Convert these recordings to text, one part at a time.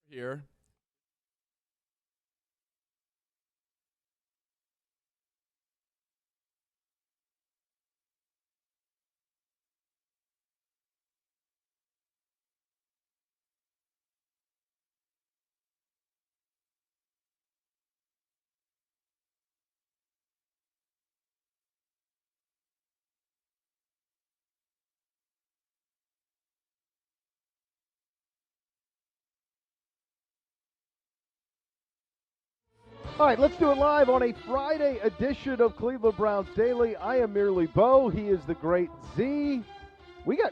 here. All right, let's do it live on a Friday edition of Cleveland Browns Daily. I am merely Beau. He is the great Z.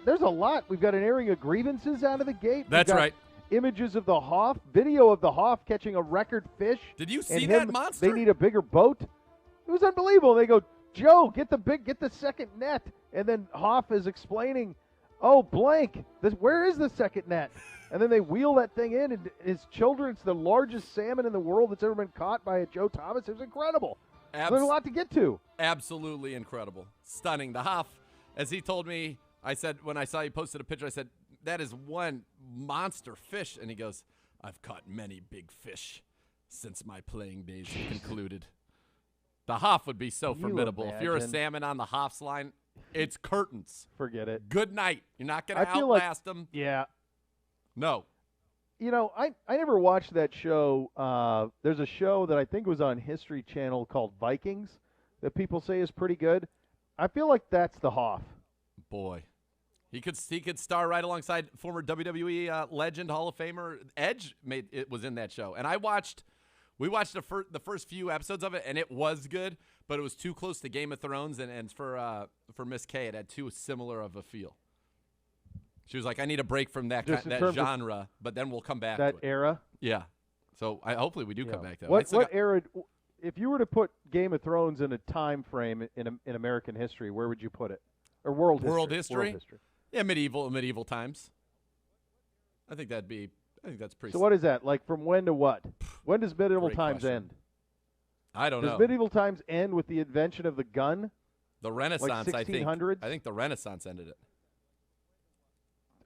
There's a lot. We've got an airing of grievances out of the gate. That's right. Images of the Hoff, video of the Hoff catching a record fish. Did you see that monster? They need a bigger boat. It was unbelievable. They go, Joe, get the second net, and then Hoff is explaining, oh blank, where is the second net? And then they wheel that thing in, and his children, it's the largest salmon in the world that's ever been caught by a Joe Thomas. It was incredible. There's a lot to get to. Absolutely incredible. Stunning. The Hoff, as he told me, I said, when I saw he posted a picture, I said, that is one monster fish. And he goes, I've caught many big fish since my playing days have concluded. The Hoff would be so formidable. If you're a salmon on the Hoff's line, it's curtains. Forget it. Good night. You're not going to outlast them. Yeah. No. You know, I never watched that show. There's a show that I think was on History Channel called Vikings that people say is pretty good. I feel like that's the Hoff. Boy. He could star right alongside former WWE legend, Hall of Famer. Edge was in that show. And we watched the first few episodes of it, and it was good, but it was too close to Game of Thrones, and for Miss K, it had too similar of a feel. She was like, I need a break from that genre, but then we'll come back to it. That era? Yeah. So hopefully we do come back to that. What era, if you were to put Game of Thrones in a time frame in American history, where would you put it? Or world history? World history. Yeah, medieval times. I think that's pretty. So what is that? Like from when to what? When does medieval times end? I don't know. Does medieval times end with the invention of the gun? The Renaissance, like 1600s? I think the Renaissance ended it.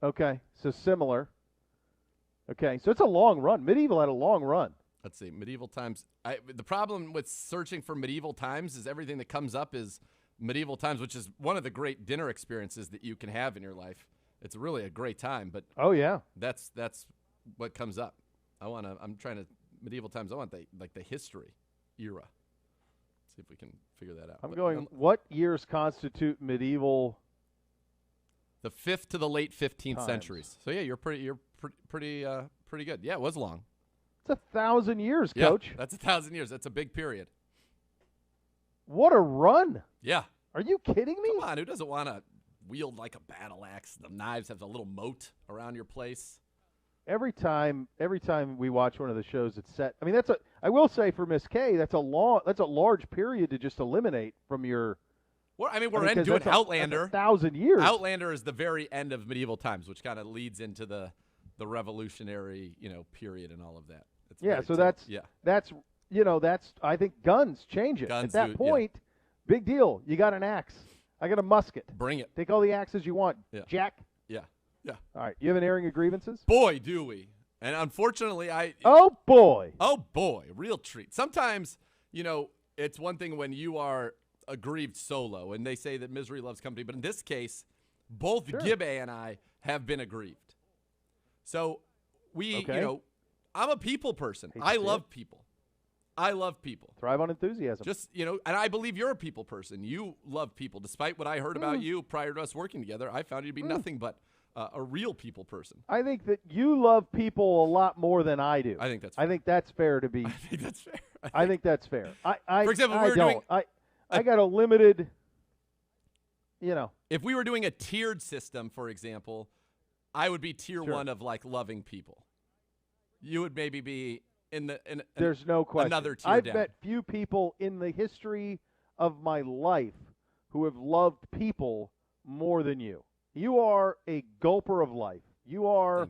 Okay, so similar. Okay, so it's a long run. Medieval had a long run. Let's see, medieval times. The problem with searching for medieval times is everything that comes up is medieval times, which is one of the great dinner experiences that you can have in your life. It's really a great time, but oh yeah, that's what comes up. I'm trying to medieval times. I want the history era. See if we can figure that out. What years constitute medieval? The 5th to the late 15th centuries. So yeah, you're pretty good. Yeah, it was long. It's 1,000 years, Coach. Yeah, that's 1,000 years. That's a big period. What a run! Yeah. Are you kidding me? Come on, who doesn't want to wield like a battle axe? The knives have a little moat around your place. Every time we watch one of the shows, it's set. I mean, I will say for Miss K, that's a large period to just eliminate from your. Well, I mean, we're doing Outlander. 1,000 years. Outlander is the very end of medieval times, which kind of leads into the revolutionary, period and all of that. That's I think guns change it. At that point, big deal. You got an axe. I got a musket. Bring it. Take all the axes you want. Yeah. Jack. Yeah. Yeah. All right. You have an airing of grievances? Boy, do we. And unfortunately, Oh, boy. Real treat. Sometimes, it's one thing when you are aggrieved solo, and they say that misery loves company. But in this case, both Gibbe and I have been aggrieved. So I'm a people person. I love people. Thrive on enthusiasm. And I believe you're a people person. You love people. Despite what I heard about you prior to us working together, I found you to be nothing but a real people person. I think that you love people a lot more than I do. I think that's fair. I think that's fair to be. I think that's fair. I think that's fair. For example, I got a limited, If we were doing a tiered system, for example, I would be tier 1 of loving people. You would maybe be there's no question. Another tier I've down. met few people in the history of my life who have loved people more than you. You are a gulper of life. You are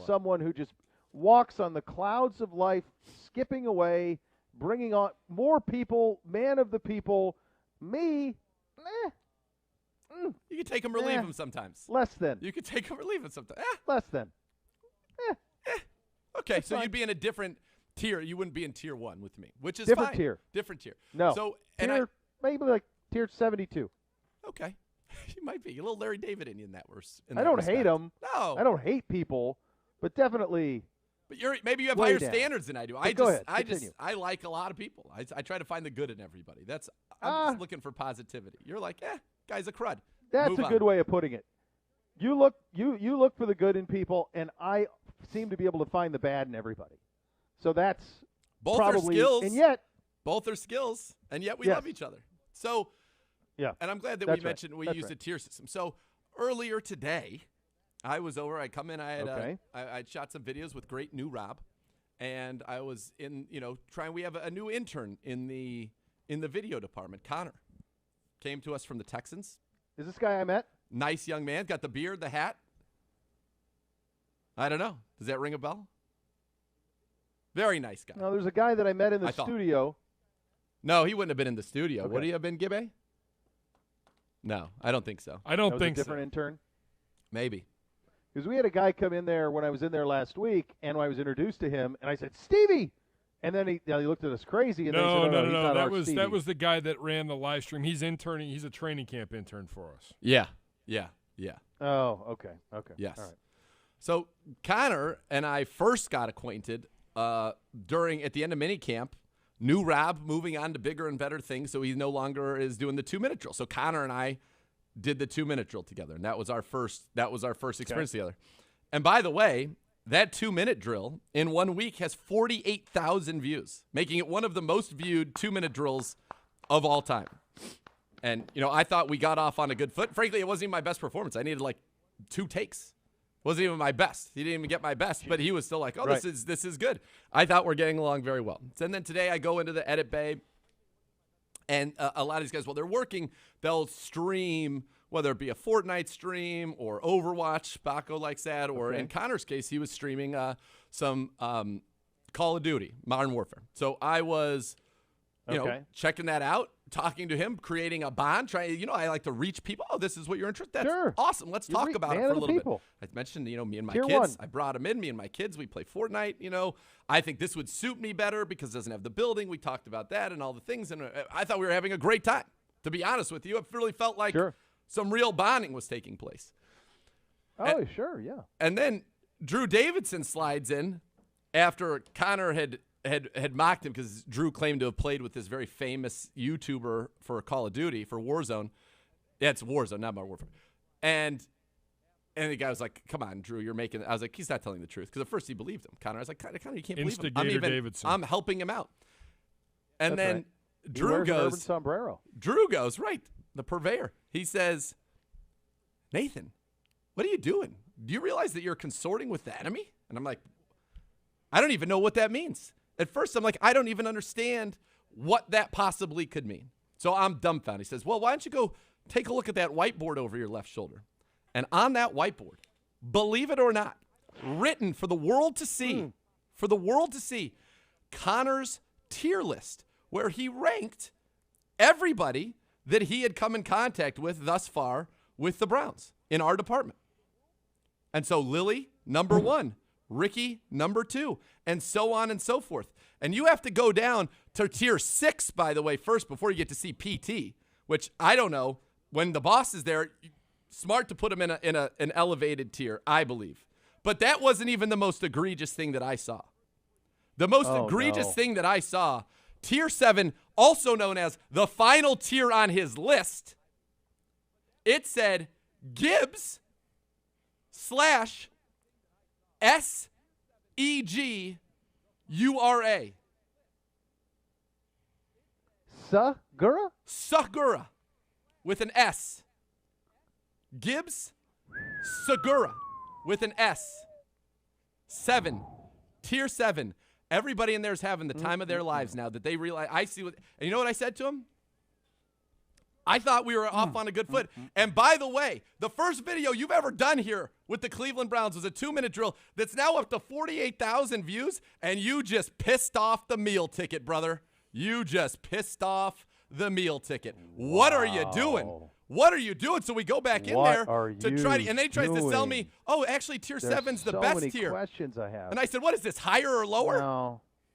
someone who just walks on the clouds of life, skipping away, bringing on more people, man of the people. Me, You can take them or leave them sometimes. Less than. You can take them or leave them sometimes. Less than. Okay, so you'd be in a different tier. You wouldn't be in tier 1 with me, which is different fine. Tier. Different tier. No. So maybe like tier 72. Okay. You might be a little Larry David in you in that verse. I don't hate him. No. I don't hate people, but definitely. But maybe you have higher standards than I do. I like a lot of people. I try to find the good in everybody. I'm just looking for positivity. You're like, guy's a crud. That's a good way of putting it. You look for the good in people, and I seem to be able to find the bad in everybody. So that's both probably, are skills, and yet both are skills, and yet we love each other. So, yeah, and I'm glad that we mentioned we used a tier system. So earlier today, I was over. I come in. I had I shot some videos with great new Rob, and I was in trying. We have a new intern in the video department. Connor came to us from the Texans. Is this guy I met? Nice young man. Got the beard, the hat. I don't know. Does that ring a bell? Very nice guy. No, there's a guy that I met in the studio. No, he wouldn't have been in the studio. Okay. Would he have been, Gibbe? No, I don't think so. I don't think so. Different intern? Maybe. Because we had a guy come in there when I was in there last week, and I was introduced to him, and I said, Stevie! And then he looked at us crazy, and then he said, no. That was the guy that ran the live stream. He's interning. He's a training camp intern for us. Yeah. Oh, okay. Yes. All right. So Connor and I first got acquainted at the end of minicamp. New Rob moving on to bigger and better things, so he no longer is doing the 2-minute drill. So Connor and I did the 2-minute drill together, and that was our first experience together. And by the way, that 2-minute drill in 1 week has 48,000 views, making it one of the most viewed 2-minute drills of all time. And I thought we got off on a good foot. Frankly, it wasn't even my best performance. I needed like 2 takes. Wasn't even my best. He didn't even get my best, but he was still like, this is good. I thought we're getting along very well. And then today I go into the edit bay, and a lot of these guys, while they're working, they'll stream, whether it be a Fortnite stream or Overwatch, Baco likes that, or in Connor's case, he was streaming some Call of Duty, Modern Warfare. So I was, checking that out, talking to him, creating a bond, I like to reach people. Oh, this is what you're interested in. That's awesome. Let's talk about it for a little bit. I mentioned, me and my kids. I brought them in, me and my kids. We play Fortnite, I think this would suit me better because it doesn't have the building. We talked about that and all the things, and I thought we were having a great time. To be honest with you, it really felt like some real bonding was taking place. Oh, sure, yeah. And then Drew Davidson slides in after Connor had mocked him because Drew claimed to have played with this very famous YouTuber for Call of Duty, for Warzone. Yeah, it's Warzone, not Modern Warfare. And the guy was like, come on, Drew, you're making – I was like, he's not telling the truth. Because at first he believed him. Connor, I was like, Connor, you can't believe him. Davidson. I'm helping him out. And That's then right. Drew goes – sombrero. Drew goes, right, the purveyor. He says, Nathan, what are you doing? Do you realize that you're consorting with the enemy? And I'm like, I don't even know what that means. At first, I'm like, I don't even understand what that possibly could mean. So I'm dumbfounded. He says, well, why don't you go take a look at that whiteboard over your left shoulder? And on that whiteboard, believe it or not, written for the world to see, Connor's tier list, where he ranked everybody that he had come in contact with thus far with the Browns in our department. And so Lily, number 1. Ricky, number 2, and so on and so forth. And you have to go down to tier 6, by the way, first before you get to see PT, which I don't know. When the boss is there, smart to put him in an elevated tier, I believe. But that wasn't even the most egregious thing that I saw. The most egregious thing that I saw, tier 7, also known as the final tier on his list, it said Gibbs / Segura. Segura with an S. Gibbs Segura with an S. 7. Tier 7. Everybody in there is having the time of their lives now that they realize. I see what. And you know what I said to him? I thought we were off on a good foot. And by the way, the first video you've ever done here with the Cleveland Browns was a 2-minute drill that's now up to 48,000 views, and you just pissed off the meal ticket, brother. You just pissed off the meal ticket. Wow. What are you doing? What are you doing? So we go back in there to try to, and then he tries to sell me, oh, actually, tier 7's the best tier. So many questions I have. And I said, what is this, higher or lower?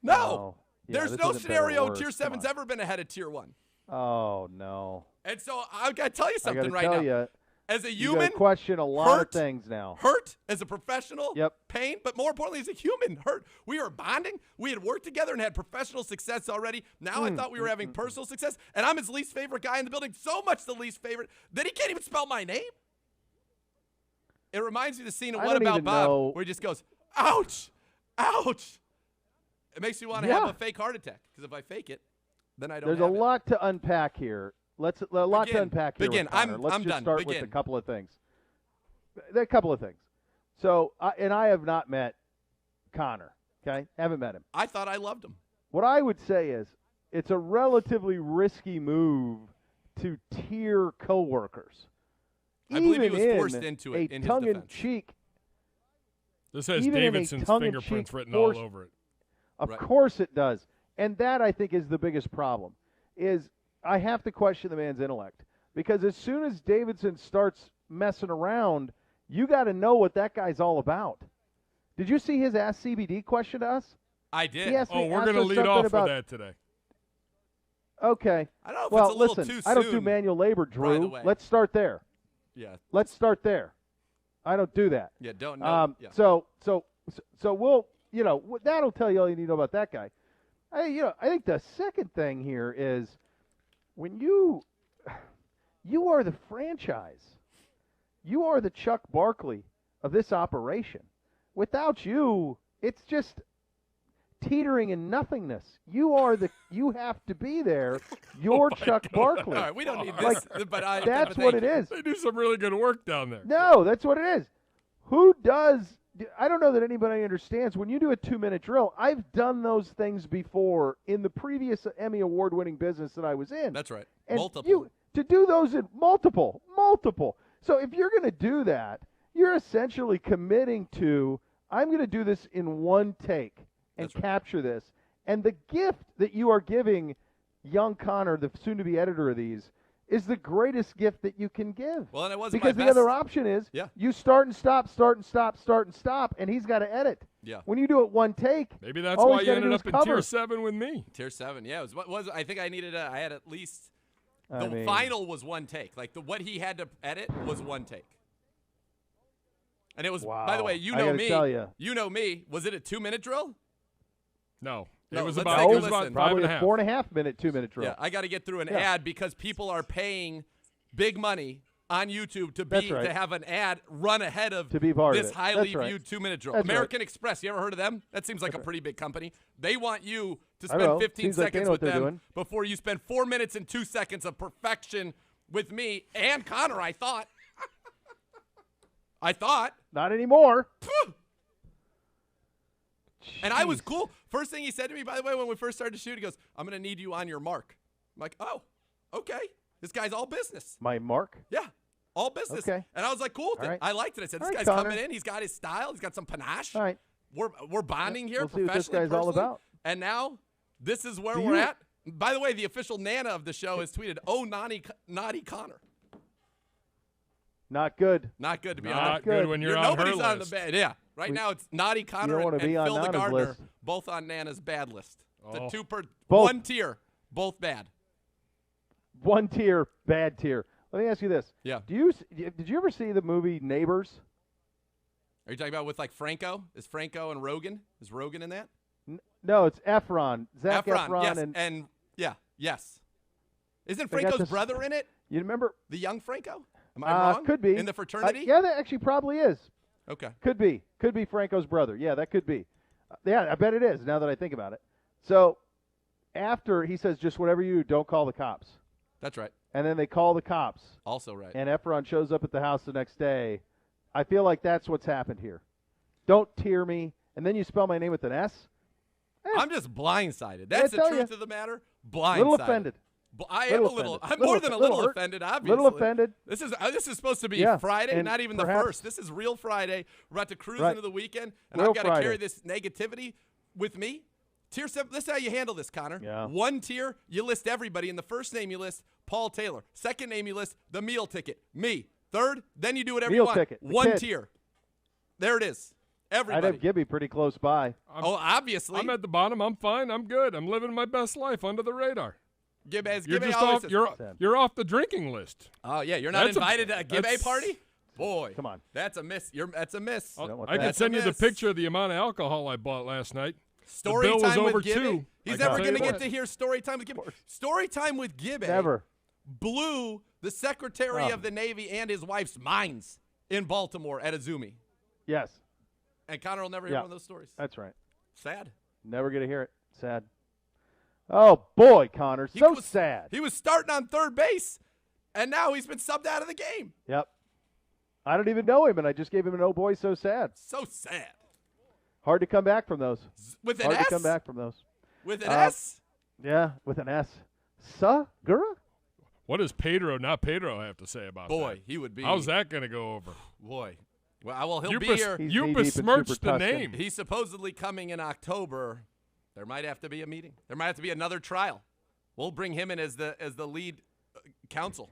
No. Yeah, there's no scenario tier 7's ever been ahead of tier 1. Oh, no. And so I've got to tell you something right now. As a human, you question a lot of things now. Hurt as a professional, yep. Pain, but more importantly, as a human, hurt. We were bonding. We had worked together and had professional success already. Now I thought we were having personal success, and I'm his least favorite guy in the building, so much the least favorite that he can't even spell my name. It reminds me of the scene of What About Bob, where he just goes, ouch, ouch. It makes me want to have a fake heart attack, because if I fake it, then I don't There's have a lot to unpack here. Let's a lot to unpack here. Begin. I'm just done. Start with a couple of things. There are a couple of things. So, and I have not met Connor. Okay, haven't met him. I thought I loved him. What I would say is, it's a relatively risky move to tier coworkers. I believe he was forced into it in his defense. Tongue-in-cheek. This has Davidson's fingerprints written all over it. Of course it does, and that I think is the biggest problem. Is I have to question the man's intellect, because as soon as Davidson starts messing around, you got to know what that guy's all about. Did you see his Ask CBD question to us? I did. We're going to lead off with that today. Okay. I don't know if it's a little too soon. I don't do manual labor, Drew. Let's start there. Yeah. Let's start there. I don't do that. Yeah, don't know. So we'll, that'll tell you all you need to know about that guy. I think the second thing here is, when you are the franchise, you are the Chuck Barkley of this operation. Without you, it's just teetering in nothingness. You have to be there. You're Chuck Barkley. All right, we don't need this. That's what it is. They do some really good work down there. No, that's what it is. Who does? I don't know that anybody understands. When you do a 2-minute drill, I've done those things before in the previous Emmy Award-winning business that I was in. That's right. And multiple. To do those in multiple. So if you're going to do that, you're essentially committing to, I'm going to do this in one take and capture this. And the gift that you are giving young Connor, the soon-to-be editor of these, is the greatest gift that you can give. Well, and it wasn't because my the best. other option is you start and stop, and he's got to edit. Yeah. When you do it one take, maybe that's why you ended up in tier 7 with me. Tier 7, yeah. I think I needed. I had at least the final was one take. Like what he had to edit was one take. And it was. Wow. By the way, you know me. Tell you. You know me. Was it a 2-minute drill? No. No, it was let's about take a 5.5. Probably a 4.5-minute 2-minute drill. Yeah, I got to get through an ad because people are paying big money on YouTube to have an ad run ahead of this highly viewed 2-minute drill. American Express, you ever heard of them? That seems like a pretty big company. They want you to spend 15 seconds with them before you spend 4 minutes and 2 seconds of perfection with me and Connor, I thought. Not anymore. And I was cool. First thing he said to me, by the way, when we first started to shoot, he goes, I'm going to need you on your mark. I'm like, oh, okay. This guy's all business. My mark? Yeah, all business. Okay. And I was like, cool with it. Right. I liked it. I said, this guy's Connor. coming in. He's got his style. He's got some panache. All right. We're bonding here we'll see professionally. what this guy's all about. And now this is where we're at. By the way, the official Nana of the show has tweeted, oh, naughty Connor. Not good. Not good to be Not good when you're on her nobody's list. on the bed. Yeah. Right now it's naughty Connor and Phil the Gardener, list. both on Nana's bad list. The two per both. one tier, both bad. One tier, bad tier. Let me ask you this. Yeah. Did you ever see the movie Neighbors? Are you talking about with like Franco? Is Franco and Rogan? Is Rogan in that? No, it's Efron. Zac Efron yes, and yes. Isn't Franco's brother in it? You remember the young Franco? Am I wrong? Could be. In the fraternity? Yeah, that actually probably is. Okay. Could be Franco's brother. Yeah, that could be. Yeah, I bet it is now that I think about it. So after he says, just whatever you do, don't call the cops. That's right. And then they call the cops. Also right. And Efron shows up at the house the next day. I feel like that's what's happened here. Don't tear me. And then you spell my name with an S? I'm just blindsided. That's the truth of the matter. Blindsided. Little offended. I am a little. I'm more than a little offended, obviously. Little offended. This is supposed to be Friday, not even the first. This is real Friday. We're about to cruise into the weekend, and I've got to carry this negativity with me Tier 7, this is how you handle this, Connor. Yeah. One tier, you list everybody. In the first name you list Paul Taylor. Second name you list the meal ticket, me. Third, then you do whatever meal you want. Ticket, one kid. tier. There it is. Everybody. I'd have Gibby pretty close by. Obviously. I'm at the bottom. I'm fine. I'm good. I'm living my best life under the radar. You're off the drinking list. Oh, yeah. You're not invited to a Gibby party? Boy. Come on. That's a miss. That's a miss. I can send you the picture of the amount of alcohol I bought last night. Story the bill time was over with Gibby. 2. He's never going to get to hear story time with Gibby. Story time with Gibby. Never. Blew the Secretary of the Navy and his wife's minds in Baltimore at a Zoomie. Yes. And Connor will never hear one of those stories. That's right. Sad. Never going to hear it. Sad. Oh, boy, Connor. Sad. He was starting on third base, and now he's been subbed out of the game. Yep. I don't even know him, and I just gave him an oh, boy, so sad. So sad. Hard to come back from those. With an Hard S? to come back from those. With an S? Yeah, with an S. Zegura? What does not Pedro have to say about that? Boy, he would be. How's that going to go over? Boy. Well, he'll be here. You besmirched the name. He's supposedly coming in October. There might have to be a meeting. There might have to be another trial. We'll bring him in as the lead counsel.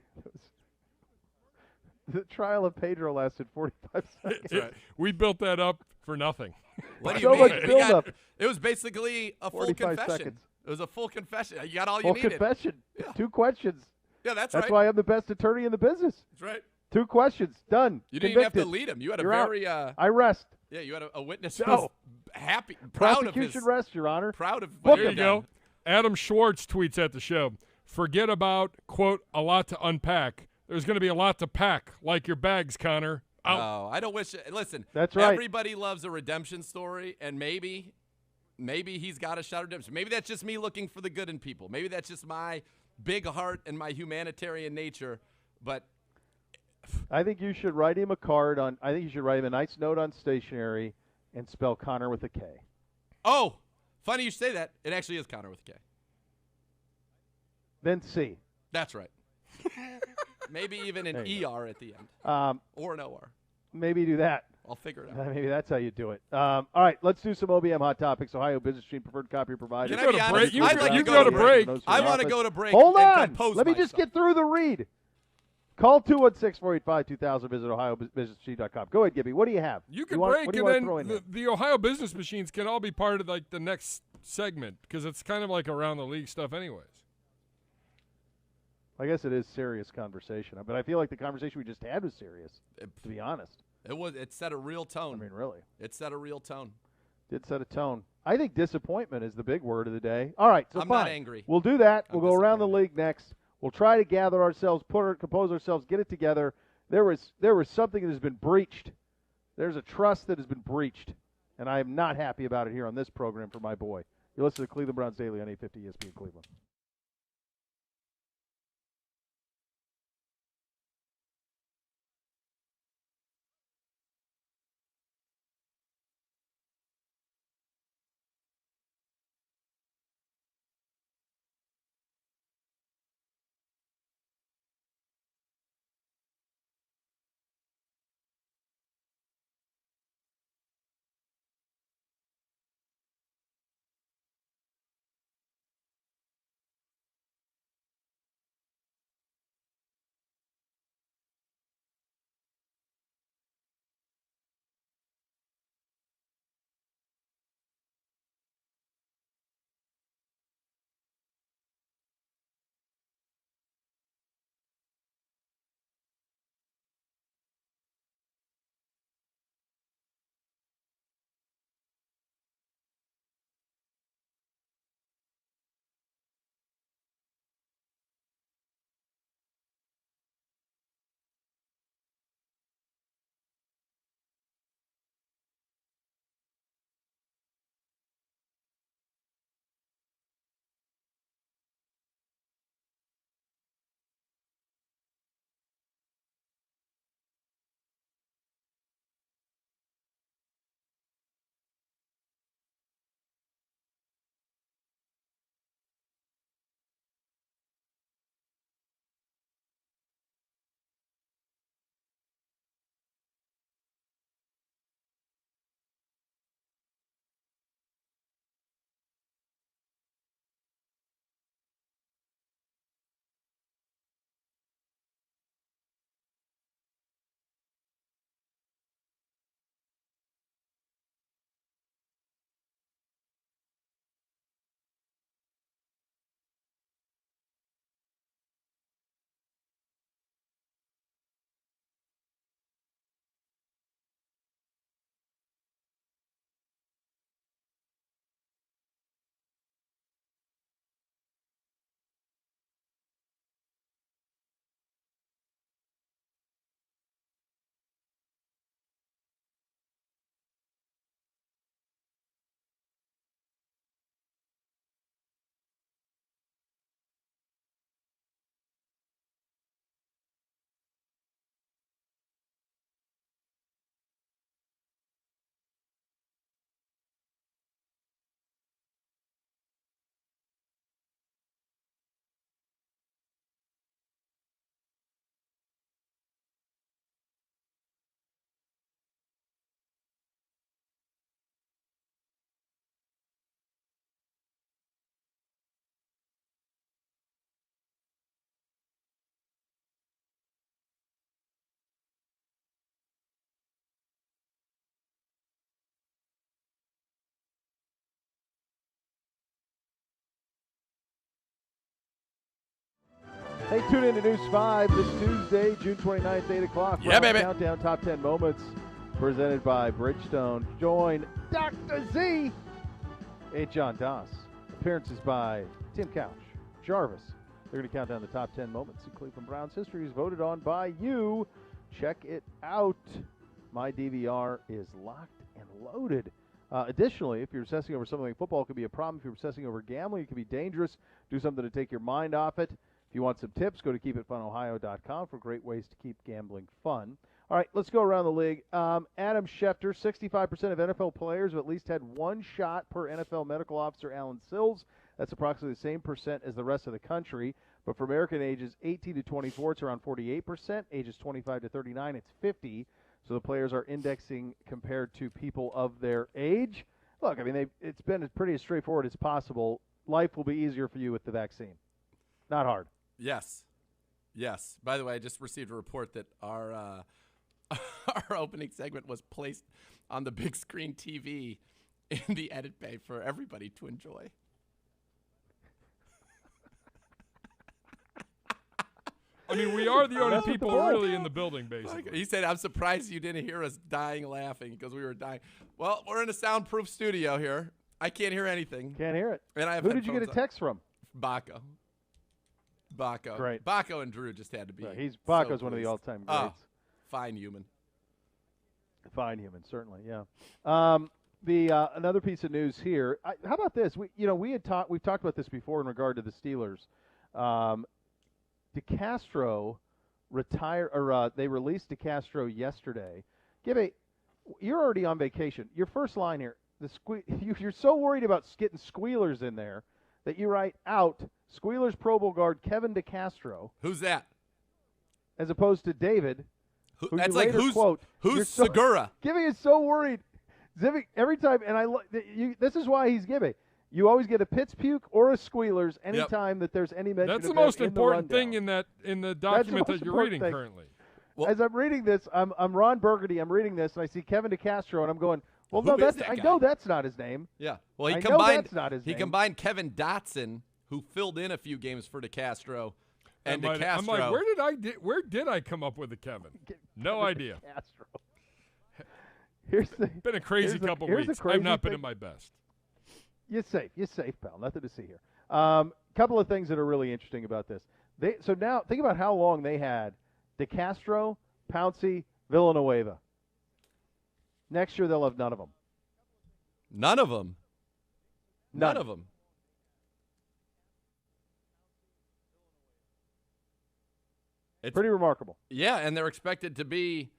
The trial of Pedro lasted 45 seconds. Right. We built that up for nothing. What do So you much mean? build-up. It was basically a full confession. Seconds. It was a full confession. You got all you needed. Full confession. Yeah. 2 questions. Yeah, that's That's right. why I'm the best attorney in the business. That's right. 2 questions. Done. You didn't even have to Convicted. lead him. You had You're a out. very I rest. yeah. You had a witness who No. was happy, proud of Prosecution his. rest, Your Honor. Proud of Book what There he you go. Adam Schwartz tweets at the show. Forget about, quote, a lot to unpack. There's going to be a lot to pack, like your bags, Connor. Out. No, I don't wish. Listen, That's right. Everybody loves a redemption story, and maybe he's got a shot at redemption. Maybe that's just me looking for the good in people. Maybe that's just my big heart and my humanitarian nature. But I think you should write him a card on. I think you should write him a nice note on stationery and spell Connor with a K. oh, funny you say that. It actually is Connor with a K. Then C. That's right. Maybe even an ER at the end. Or an OR. Maybe do that. I'll figure it out. Maybe that's how you do it. All right, let's do some OBM hot topics. Ohio Business Stream preferred copy provider. Can I be honest? You I'd like you to go to break. I want to go to break. Hold and on. compose Let me just myself. get through the read. Call 216-485-2000. Visit ohiobusinessstream.com. Go ahead, Gibby. What do you have? You can what break, do you and want to throw then in the Ohio business machines can all be part of like the next segment because it's kind of like around the league stuff anyways. I guess it is serious conversation, but I feel like the conversation we just had was serious, to be honest. It set a real tone. I mean, really. It set a real tone. Did set a tone. I think disappointment is the big word of the day. All right, so I'm fine. not angry. We'll do that. I'm We'll go around the disappointed. league next. We'll try to gather ourselves, compose ourselves, get it together. There was something that has been breached. There's a trust that has been breached, and I am not happy about it here on this program for my boy. You listen to Cleveland Browns Daily on 850 ESPN Cleveland. Hey, tune in to News 5 this Tuesday, June 29th, 8 o'clock. Yeah, baby. Countdown Top 10 Moments presented by Bridgestone. Join Dr. Z and John Doss. Appearances by Tim Couch, Jarvis. They're going to count down the top 10 moments in Cleveland Browns history is voted on by you. Check it out. My DVR is locked and loaded. Additionally, if you're obsessing over something like football, it could be a problem. If you're obsessing over gambling, it could be dangerous. Do something to take your mind off it. If you want some tips, go to keepitfunohio.com for great ways to keep gambling fun. All right, let's go around the league. Adam Schefter, 65% of NFL players have at least had one shot per NFL medical officer Alan Sills. That's approximately the same percent as the rest of the country. But for American ages 18 to 24, it's around 48%. Ages 25 to 39, it's 50%. So the players are indexing compared to people of their age. Look, I mean, it's been as pretty as straightforward as possible. Life will be easier for you with the vaccine. Not hard. Yes. Yes. By the way, I just received a report that our opening segment was placed on the big screen TV in the edit bay for everybody to enjoy. I mean, we are the only people really in the building, basically. He said, I'm surprised you didn't hear us dying laughing because we were dying. Well, we're in a soundproof studio here. I can't hear anything. Can't hear it. And I have Who did you get a text from? Baco. Great. Baco and Drew just had to be. Right. Baco's one of the all-time greats. Oh, fine human. Fine human, certainly, yeah. Another piece of news here. How about this? We've talked about this before in regard to the Steelers. DeCastro retired, or they released DeCastro yesterday. You're already on vacation. Your first line here, you're so worried about getting squealers in there that you write out Squealers Pro Bowl guard Kevin DeCastro. Who's that? As opposed to David. That's like who's Segura? Gibby is so worried. Zivik, every time, and this is why he's Gibby. You always get a Pitts puke or a Squealers anytime that there's any mention of That's the most important thing in the document that you're reading currently. Well, as I'm reading this, I'm Ron Burgundy. I'm reading this, and I see Kevin DeCastro, and I'm going, well, no, I know that's not his name. Yeah. Well, he combined Kevin Dotson, who filled in a few games for DeCastro, and DeCastro. I'm like, where did I come up with the Kevin? No idea. Been a crazy couple weeks. I've not been at my best. You're safe, pal. Nothing to see here. Couple of things that are really interesting about this. So now think about how long they had DeCastro, Pouncey, Villanueva. Next year they'll have none of them. None of them. None of them. It's pretty remarkable. Yeah, and they're expected to be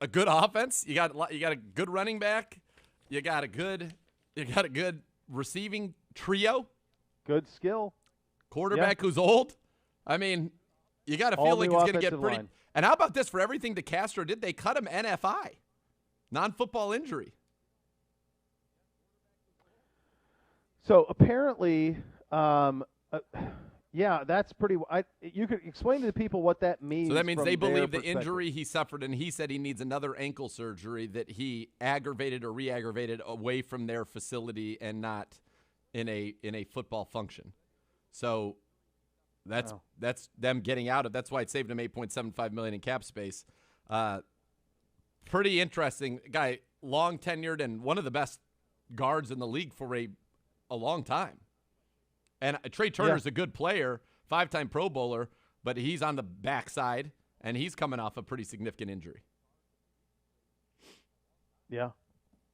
a good offense. You got a good running back. You got a good receiving trio. Good skill. Quarterback who's old. I mean, you got to feel like it's going to get pretty. Line. And how about this? For everything DeCastro did, they cut him NFI, non-football injury. So apparently, that's pretty. You could explain to the people what that means. So that means they believe the injury he suffered, and he said he needs another ankle surgery that he aggravated or re-aggravated away from their facility and not in a football function. So that's them getting out of. That's why it saved him $8.75 million in cap space. Pretty interesting guy, long tenured and one of the best guards in the league for a long time. And Trey Turner's a good player, 5-time Pro Bowler, but he's on the backside, and he's coming off a pretty significant injury. Yeah.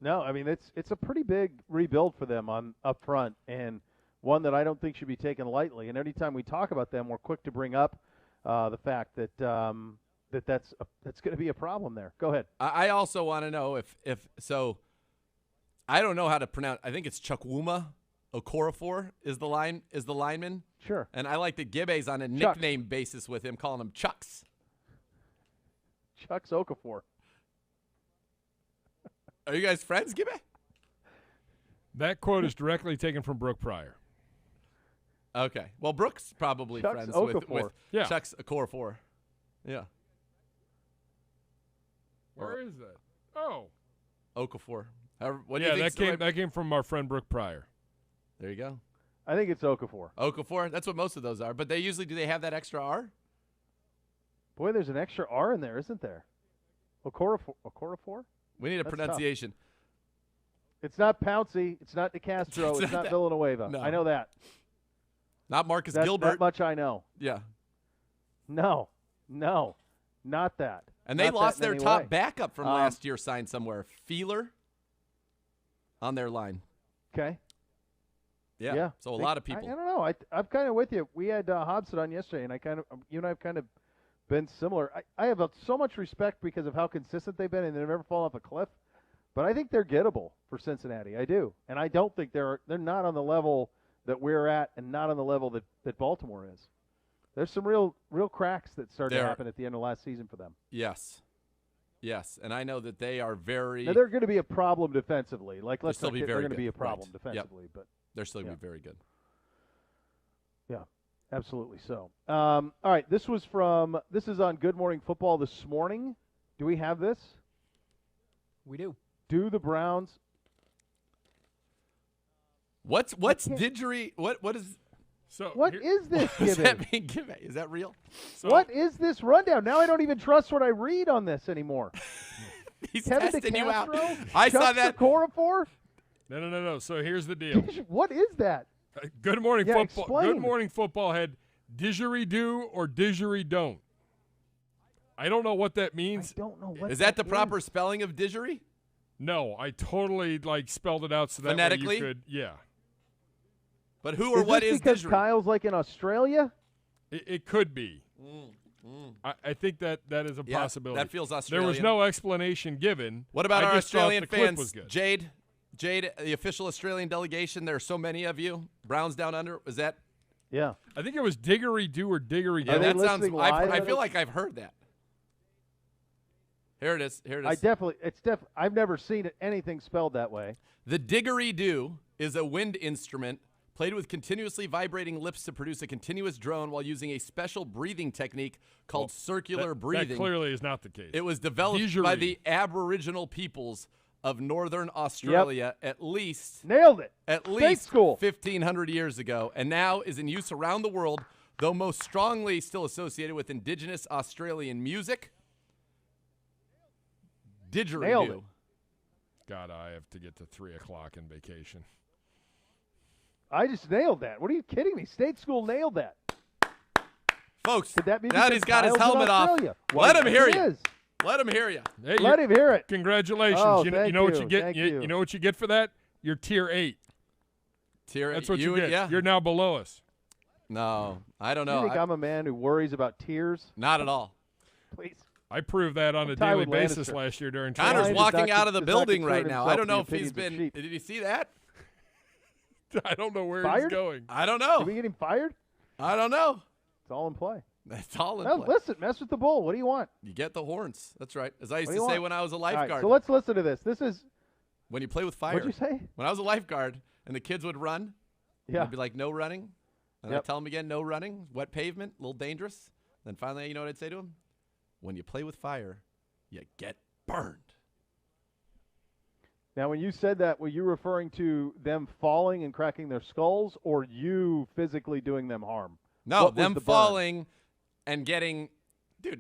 No, I mean, it's a pretty big rebuild for them up front, and one that I don't think should be taken lightly. And anytime we talk about them, we're quick to bring up the fact that that's going to be a problem there. Go ahead. I also want to know if I don't know how to pronounce. I think it's Chukwuma Okorafor is the lineman. Sure. And I like that Gibbe's on a nickname basis with him, calling him Chucks. Chucks Okafor. Are you guys friends, Gibbe? That quote is directly taken from Brooke Pryor. Okay. Well, Brooke's probably Chucks friends Okafor. with Chucks Okorafor. Yeah. Where is that? Oh. Okafor. That came from our friend Brooke Pryor. There you go. I think it's Okafor. Okafor? That's what most of those are. But do they have that extra R? Boy, there's an extra R in there, isn't there? Okorafor? We need a pronunciation. Tough. It's not Pouncey. It's not DeCastro. It's not Villanueva. No. I know that. Not Marcus Gilbert. That much I know. Yeah. No, not that. And they lost their top backup from last year, signed somewhere. Feeler on their line. Okay. Yeah. So a lot of people. I don't know. I'm kind of with you. We had Hobson on yesterday, and you and I have kind of been similar. I have so much respect because of how consistent they've been, and they've never fallen off a cliff. But I think they're gettable for Cincinnati. I do, and I don't think they're not on the level that we're at, and not on the level that Baltimore is. There's some real cracks that started to happen at the end of last season for them. Yes, and I know that they are very. Now they're going to be a problem defensively. Like they're going to be a problem defensively, but they're still going to be very good. Yeah, absolutely so. All right, this is on Good Morning Football this morning. Do we have this? We do. Do the Browns? What's didgeridoo? What is? So what is this? Does that mean give? Is that real? So, what is this rundown? Now I don't even trust what I read on this anymore. He's Kevin testing DeCastro, you out. I saw that. Okorafor? No. So here's the deal. What is that? Good Morning Football. Explain. Good Morning Football had didgeridoo or didgeridoo. I don't know what that means. I don't know what is that the proper spelling of didgeridoo? No, I totally spelled it out so that phonetically way you could. Yeah. But who or what is because didgeridoo? Kyle's like in Australia? It could be. I think that is a possibility. That feels Australian. There was no explanation given. What about our Australian fans? Was good. Jade, the official Australian delegation. There are so many of you. Browns down under. Was that? Yeah. I think it was Diggery-Doo or Diggery-Doo. Yeah, that sounds. I feel like I've heard that. Here it is. I've never seen anything spelled that way. The didgeridoo is a wind instrument played with continuously vibrating lips to produce a continuous drone while using a special breathing technique called circular breathing. That clearly is not the case. It was developed by the Aboriginal peoples of northern Australia at least. Nailed it. At least 1,500 years ago, and now is in use around the world, though most strongly still associated with indigenous Australian music. Didgeridoo. God, I have to get to 3 o'clock in vacation. I just nailed that. What are you kidding me? State school nailed that. Folks, could that be now he's got his helmet off. Let him hear you. Let him hear you. Hey, let him hear it. Congratulations. Oh, you know what you get? You know what you get for that? You're tier 8. That's what you get. Yeah. You're now below us. No, I don't know. You think I'm a man who worries about tears? Not at all. Please. I proved that on a daily basis last year during Connor's training. walking out of the building right now. I don't know if he's been. Did you see that? I don't know where fired? he's going. I don't know. Did we get him fired? I don't know. It's all in play. That's all in play. Listen, mess with the bull. What do you want? You get the horns. That's right. As I used to say when I was a lifeguard. Right, so let's listen to this. This is when you play with fire. What'd you say? When I was a lifeguard and the kids would run, yeah, I'd be like, no running. And I'd tell them again, no running. Wet pavement, a little dangerous. Then finally, you know what I'd say to them? When you play with fire, you get burned. Now, when you said that, were you referring to them falling and cracking their skulls, or you physically doing them harm? No, them falling and getting,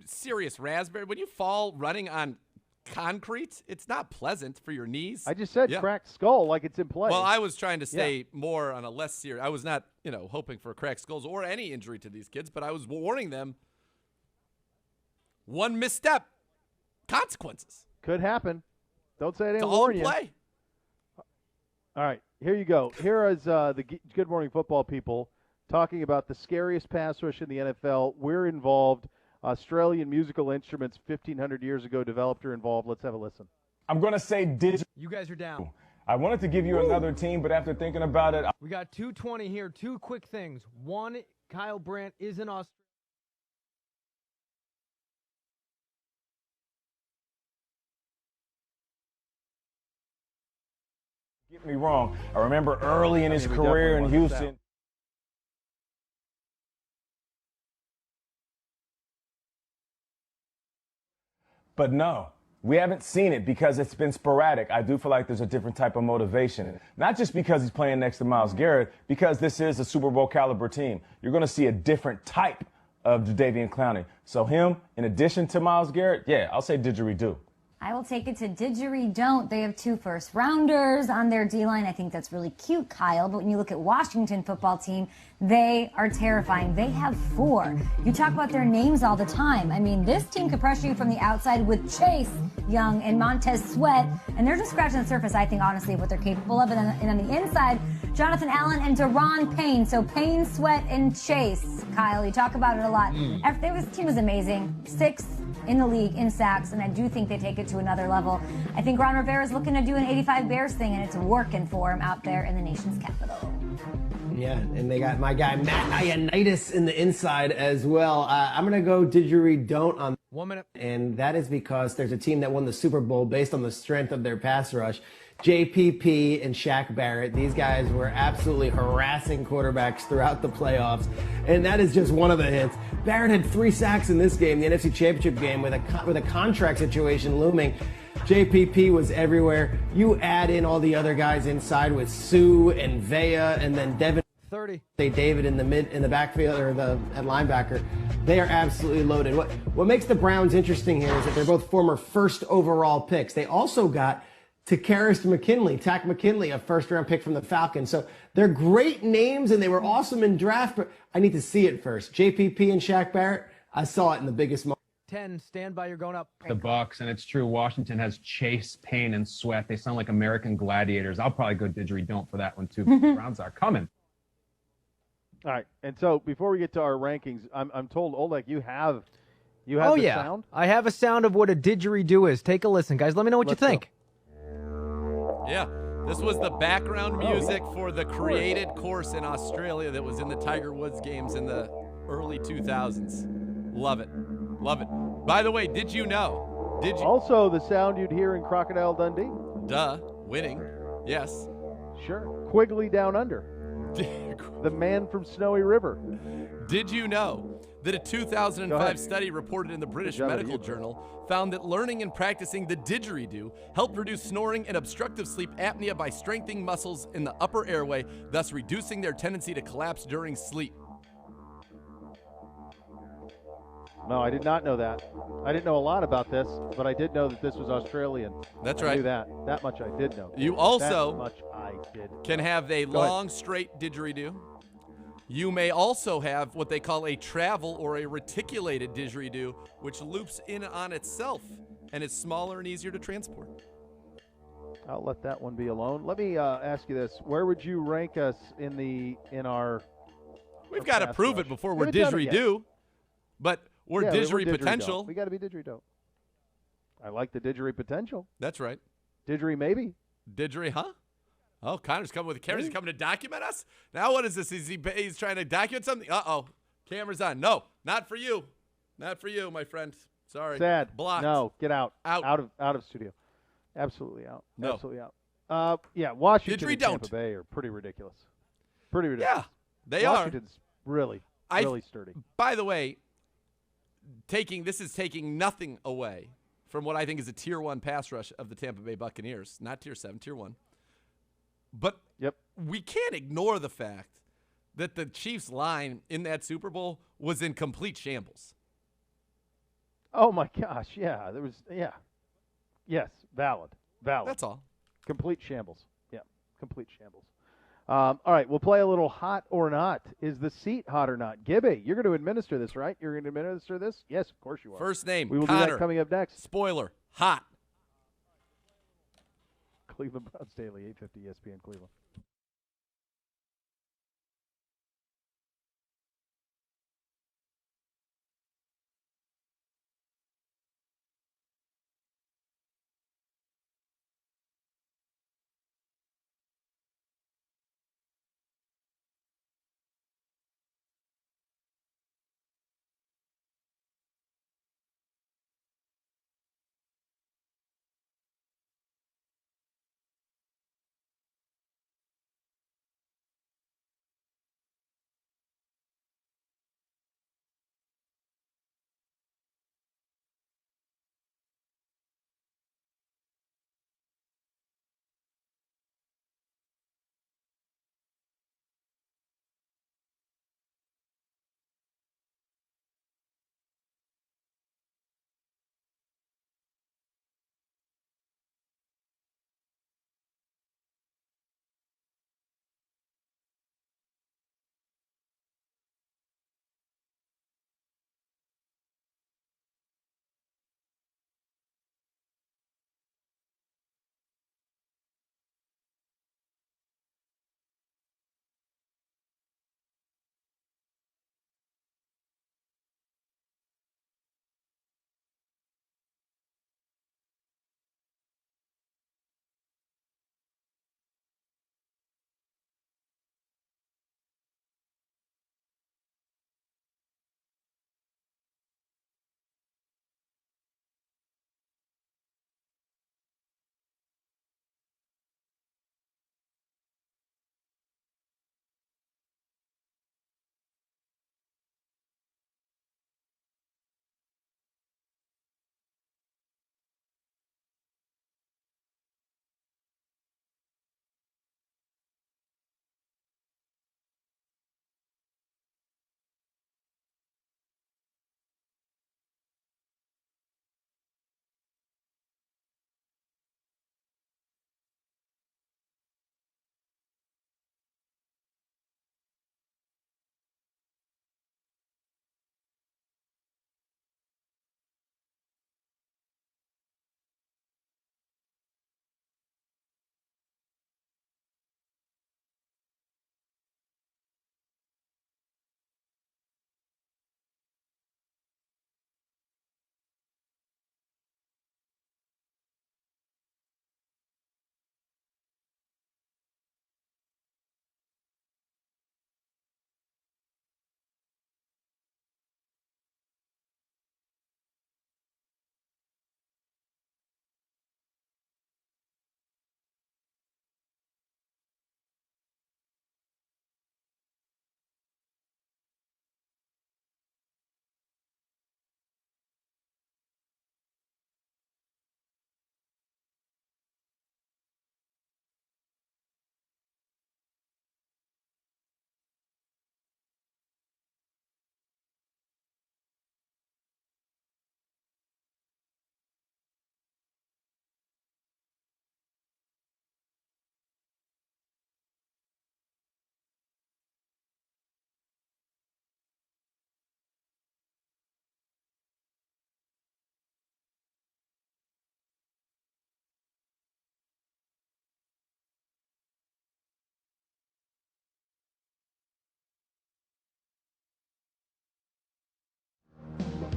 serious raspberry. When you fall running on concrete, it's not pleasant for your knees. I just said cracked skull like it's in play. Well, I was trying to stay more on a less serious. I was not, hoping for cracked skulls or any injury to these kids, but I was warning them. One misstep, consequences. Could happen. Don't say it ain't all warn you. Play. All right, here you go. Here is the Good Morning Football people talking about the scariest pass rush in the NFL. We're involved. Australian musical instruments 1,500 years ago developed or involved. Let's have a listen. I'm going to say digital. You guys are down. I wanted to give you another team, but after thinking about it. We got 220 here. 2 quick things. One, Kyle Brandt is in Australia. Get me wrong. I remember early in his career in Houston. But no, We haven't seen it because it's been sporadic. I do feel like there's a different type of motivation. Not just because he's playing next to Myles Garrett, because this is a Super Bowl caliber team. You're going to see a different type of Jadeveon Clowney. So him, in addition to Myles Garrett, yeah, I'll say didgeridoo. I will take it to didgeridoo. They have 2 first-rounders on their D-line. I think that's really cute, Kyle. But when you look at Washington football team, they are terrifying. They have 4. You talk about their names all the time. I mean, this team could pressure you from the outside with Chase Young and Montez Sweat. And they're just scratching the surface, I think, honestly, of what they're capable of. And on the inside, Jonathan Allen and Daron Payne. So Payne, Sweat, and Chase. Kyle, you talk about it a lot. This team was amazing. 6th in the league in sacks, and I do think they take it to another level. I think Ron Rivera is looking to do an 85 Bears thing, and it's working for him out there in the nation's capital. Yeah, and they got my guy Matt Ioannidis in the inside as well. I'm going to go didgeridoo on 1 minute. And that is because there's a team that won the Super Bowl based on the strength of their pass rush. JPP and Shaq Barrett, these guys were absolutely harassing quarterbacks throughout the playoffs, and that is just one of the hits. Barrett had 3 sacks in this game, the NFC Championship game, with a contract situation looming. JPP was everywhere. You add in all the other guys inside with Sue and Vea, and then Devin 30. David in the backfield, or at linebacker. They are absolutely loaded. What makes the Browns interesting here is that they're both former first overall picks. They also got Takk McKinley, a first-round pick from the Falcons. So they're great names, and they were awesome in draft, but I need to see it first. JPP and Shaq Barrett, I saw it in the biggest moment. 10, stand by, you're going up. The Bucks, and it's true, Washington has Chase, Payne, and Sweat. They sound like American gladiators. I'll probably go didgeridoo for that one, too. The Browns are coming. All right, and so before we get to our rankings, I'm told, Oleg, you have the sound? I have a sound of what a didgeridoo is. Take a listen, guys. Let me know what you think. Yeah, this was the background music for the created course in Australia that was in the Tiger Woods games in the early 2000s. Love it. Love it. By the way, did you know? Also the sound you'd hear in Crocodile Dundee? Duh, winning. Yes. Sure. Quigley Down Under. The man from Snowy River. Did you know that a 2005 study reported in the British Medical Journal found that learning and practicing the didgeridoo helped reduce snoring and obstructive sleep apnea by strengthening muscles in the upper airway, thus reducing their tendency to collapse during sleep? No, I did not know that. I didn't know a lot about this, but I did know that this was Australian. That's I right. knew that. That much I did know. You also that much I did. Can have a long, straight didgeridoo. You may also have what they call a travel or a reticulated didgeridoo, which loops in on itself and is smaller and easier to transport. I'll let that one be alone. Let me ask you this: where would you rank us in our? We've got to prove it before we're didgeridoo, but we're didgeridoo potential. We got to be didgeridoo. I like the didgeridoo potential. That's right. Didgeridoo maybe. Didgeridoo, huh? Oh, Connor's coming with the cameras. He's coming to document us? Now what is this? He's trying to document something? Uh-oh. Camera's on. No, not for you. Not for you, my friend. Sorry. Sad. Blocked. No, get out. Out of studio. Absolutely out. No. Absolutely out. Yeah, Washington and Tampa Bay are pretty ridiculous. Pretty ridiculous. Yeah, they Washington's really sturdy. By the way, this is taking nothing away from what I think is a Tier 1 pass rush of the Tampa Bay Buccaneers. Not Tier 7, Tier 1. But we can't ignore the fact that the Chiefs' line in that Super Bowl was in complete shambles. Oh, my gosh, yeah. There was, yeah. Yes, valid. That's all. Complete shambles. Yeah, complete shambles. All right, we'll play a little hot or not. Is the seat hot or not? Gibby, you're going to administer this, right? You're going to administer this? Yes, of course you are. First name, we will Connor. do that coming up next. Spoiler, hot. Cleveland Browns Daily, 850 ESPN Cleveland.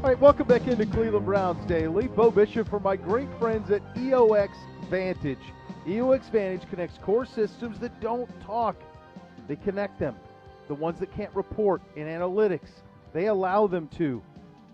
All right, welcome back into Cleveland Browns Daily. Beau Bishop for my great friends at EOX Vantage. EOX Vantage connects core systems that don't talk. They connect them. The ones that can't report in analytics, they allow them to.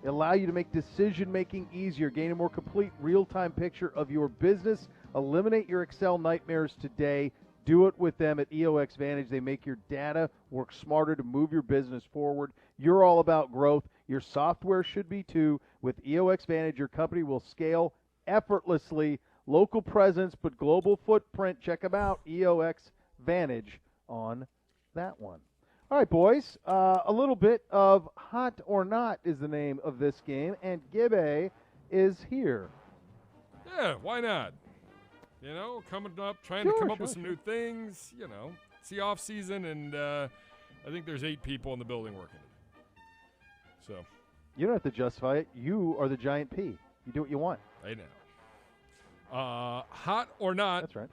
They allow you to make decision-making easier, gain a more complete real-time picture of your business. Eliminate your Excel nightmares today. Do it with them at EOX Vantage. They make your data work smarter to move your business forward. You're all about growth. Your software should be too. With EOX Vantage, your company will scale effortlessly. Local presence, but global footprint. Check them out, EOX Vantage on that one. All right, boys, a little bit of Hot or Not is the name of this game, and Gibbe is here. Yeah, why not? You know, coming up, trying to come up with some new things, you know. It's the off season, and I think there's 8 people in the building working it. So. You don't have to justify it. You are the giant P. You do what you want. I know. Hot or Not. That's right.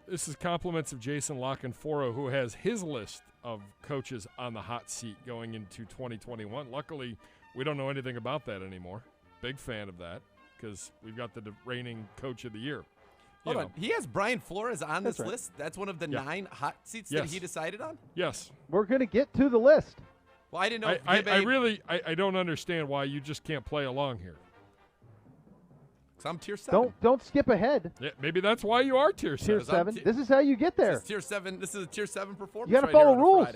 This is compliments of Jason Lockenforo, who has his list of coaches on the hot seat going into 2021. Luckily, we don't know anything about that anymore. Big fan of that because we've got the reigning coach of the year. Hold on. He has Brian Flores on this list? That's one of the 9 hot seats that he decided on? Yes. We're going to get to the list. Well, I didn't know. I don't understand why you just can't play along here. I'm tier 7. Don't skip ahead. Yeah, maybe that's why you are tier 7. Tier 7. This is how you get there. This is tier 7. This is a tier 7 performance. You got to follow rules.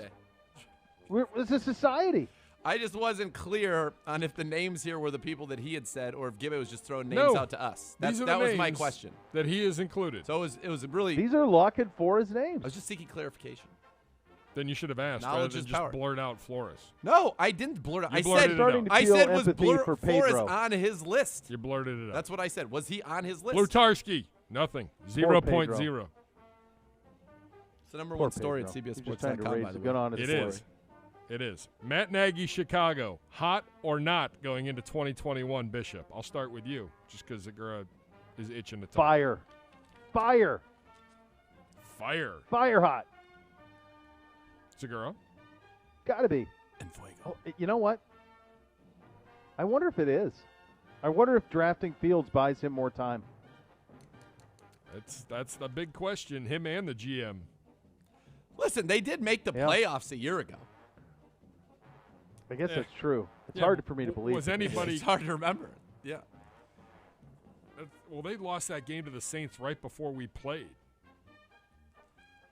It's a society. I just wasn't clear on if the names here were the people that he had said, or if Gibbe was just throwing names out to us. That was my question. That he is included. So it was really. These are Lockenforo's names. I was just seeking clarification. Then you should have asked rather than just blurt out Flores. No, I didn't blurt out. I said was Flores on his list. You blurted it out. That's what I said. Was he on his list? Blutarski, nothing. 0.0. It's the number one story at CBSSports.com, by the way. It is. Matt Nagy, Chicago. Hot or not going into 2021, Bishop? I'll start with you, just because Zegura is itching to talk. Fire. Hot. Zegura? Gotta be. And Fuego. Oh, you know what? I wonder if it is. I wonder if drafting Fields buys him more time. That's the big question, him and the GM. Listen, they did make the playoffs a year ago. I guess that's true. It's hard for me to believe. Was anybody? It's hard to remember. Yeah. Well, they lost that game to the Saints right before we played.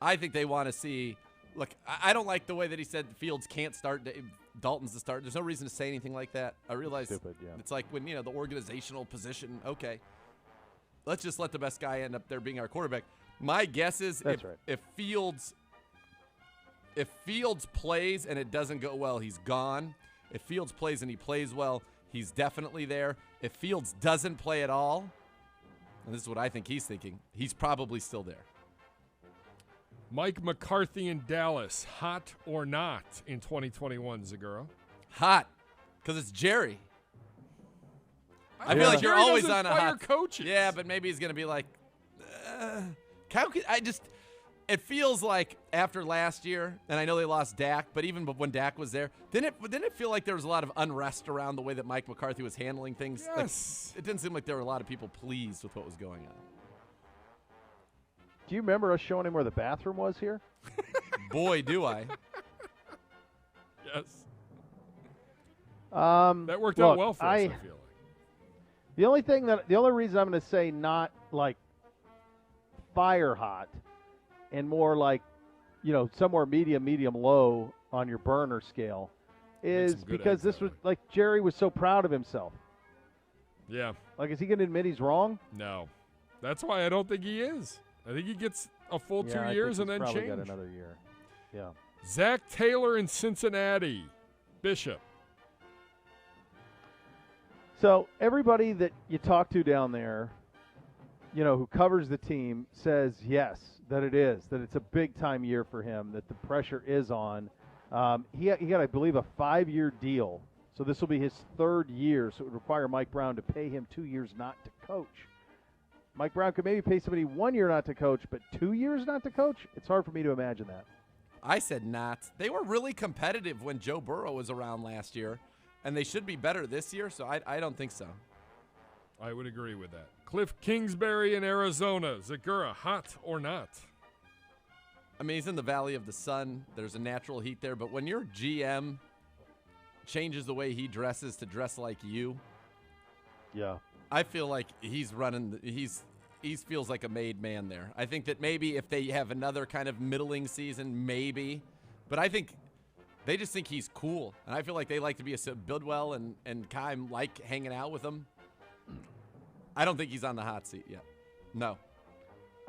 I think they want to see. Look, I don't like the way that he said Fields can't start. Dalton's the start. There's no reason to say anything like that. I realize it's like when, the organizational position, okay, let's just let the best guy end up there being our quarterback. My guess is if Fields plays and it doesn't go well, he's gone. If Fields plays and he plays well, he's definitely there. If Fields doesn't play at all, and this is what I think he's thinking, he's probably still there. Mike McCarthy in Dallas, hot or not in 2021, Zegura? Hot, because it's Jerry. I feel like you're always on a hot coaches. Yeah, but maybe he's going to be like, it feels like after last year, and I know they lost Dak, but even when Dak was there, didn't it feel like there was a lot of unrest around the way that Mike McCarthy was handling things? Yes. Like, it didn't seem like there were a lot of people pleased with what was going on. Do you remember us showing him where the bathroom was here? Boy, do I. Yes. That worked out well for us, I feel like. The only reason I'm going to say not like fire hot and more like, somewhere medium low on your burner scale is because this was like Jerry was so proud of himself. Yeah. Like, is he going to admit he's wrong? No. That's why I don't think he is. I think he gets a full 2 years and then probably change. Got another year. Yeah. Zach Taylor in Cincinnati. Bishop. So everybody that you talk to down there, who covers the team says yes, that it's a big-time year for him, that the pressure is on. He got, I believe, a 5-year deal. So this will be his 3rd year, so it would require Mike Brown to pay him 2 years not to coach. Mike Brown could maybe pay somebody 1 year not to coach, but 2 years not to coach? It's hard for me to imagine that. I said not. They were really competitive when Joe Burrow was around last year. and they should be better this year, so I don't think so. I would agree with that. Cliff Kingsbury in Arizona. Zegura, hot or not? I mean, he's in the Valley of the Sun. There's a natural heat there, but when your GM changes the way he dresses to dress like you, yeah, I feel like he's running. He feels like a made man there. I think that maybe if they have another kind of middling season, maybe, but I think they just think he's cool, and I feel like they like to be a Bidwell and Keim like hanging out with him. I don't think he's on the hot seat yet. No.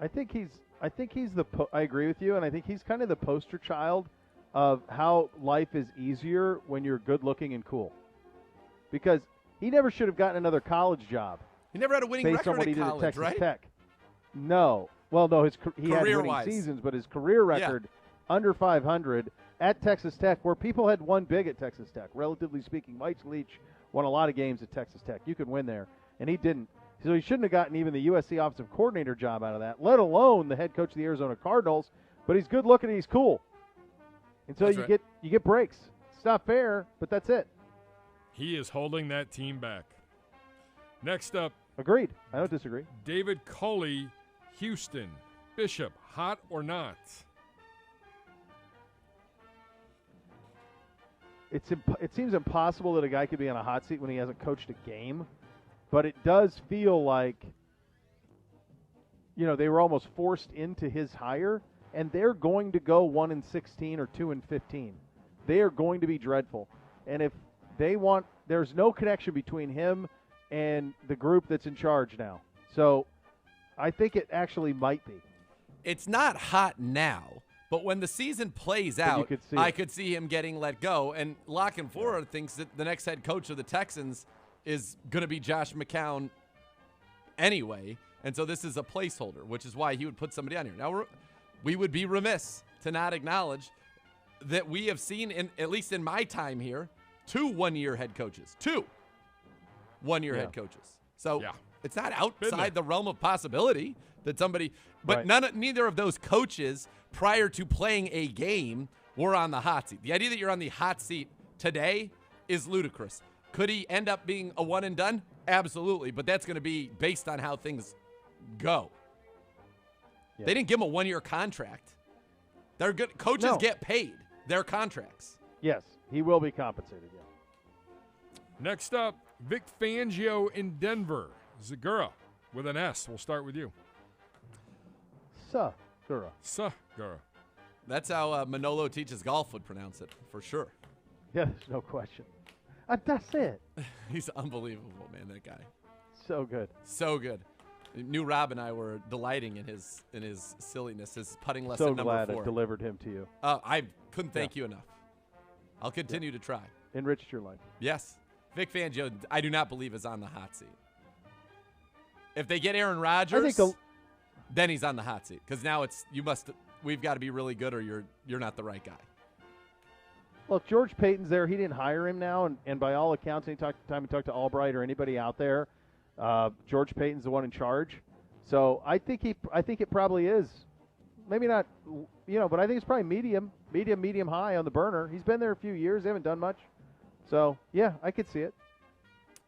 I think he's I agree with you, and I think he's kind of the poster child of how life is easier when you're good looking and cool. Because he never should have gotten another college job. He never had a winning based record on what he college, did at Texas right? Tech. No. Well, no, he had winning Career-wise. seasons, but his career record under 500 at Texas Tech, where people had won big at Texas Tech, relatively speaking. Mike Leach won a lot of games at Texas Tech. You could win there, and he didn't. So he shouldn't have gotten even the USC offensive coordinator job out of that, let alone the head coach of the Arizona Cardinals. But he's good looking and he's cool. And so you get breaks. It's not fair, but that's it. He is holding that team back. Next up. Agreed. I don't disagree. David Coley, Houston. Bishop, hot or not? It seems impossible that a guy could be on a hot seat when he hasn't coached a game. But it does feel like, they were almost forced into his hire, and they're going to go 1-16 or 2-15. They are going to be dreadful. And if they want, there's no connection between him and the group that's in charge now. So I think it actually might be. It's not hot now, but when the season plays out, I could see him getting let go. And La Canfora thinks that the next head coach of the Texans is going to be Josh McCown anyway. And so this is a placeholder, which is why he would put somebody on here. Now, we would be remiss to not acknowledge that we have seen, at least in my time here, 2 one-year head coaches. 2 one-year head coaches. So it's not outside the realm of possibility that somebody – but neither of those coaches prior to playing a game were on the hot seat. The idea that you're on the hot seat today is ludicrous. Could he end up being a one and done? Absolutely, but that's going to be based on how things go. Yeah. They didn't give him a 1-year contract. They're good. Coaches get paid their contracts. Yes, he will be compensated, Next up, Vic Fangio in Denver. Zegura with an S. We'll start with you. Segura. That's how Manolo teaches golf would pronounce it, for sure. Yeah, there's no question. That's it. He's unbelievable, man, that guy. So good. So good. Knew Rob and I were delighting in his silliness, his putting lesson number 4. So glad I delivered him to you. I couldn't thank you enough. I'll continue to try. Enriched your life. Yes. Vic Fangio, I do not believe is on the hot seat. If they get Aaron Rodgers, then he's on the hot seat. Because now we've got to be really good or you're not the right guy. Look, George Payton's there. He didn't hire him now, and by all accounts, anytime he talked to Albright or anybody out there, George Payton's the one in charge. So I think it probably is. Maybe not, but I think it's probably medium high on the burner. He's been there a few years. They haven't done much. So, yeah, I could see it.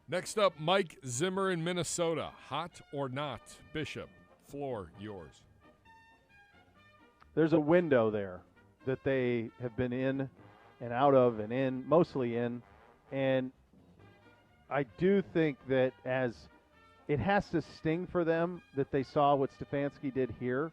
Next up, Mike Zimmer in Minnesota. Hot or not? Bishop, floor yours. There's a window there that they have been in and out of and in, mostly in. And I do think that as it has to sting for them that they saw what Stefanski did here.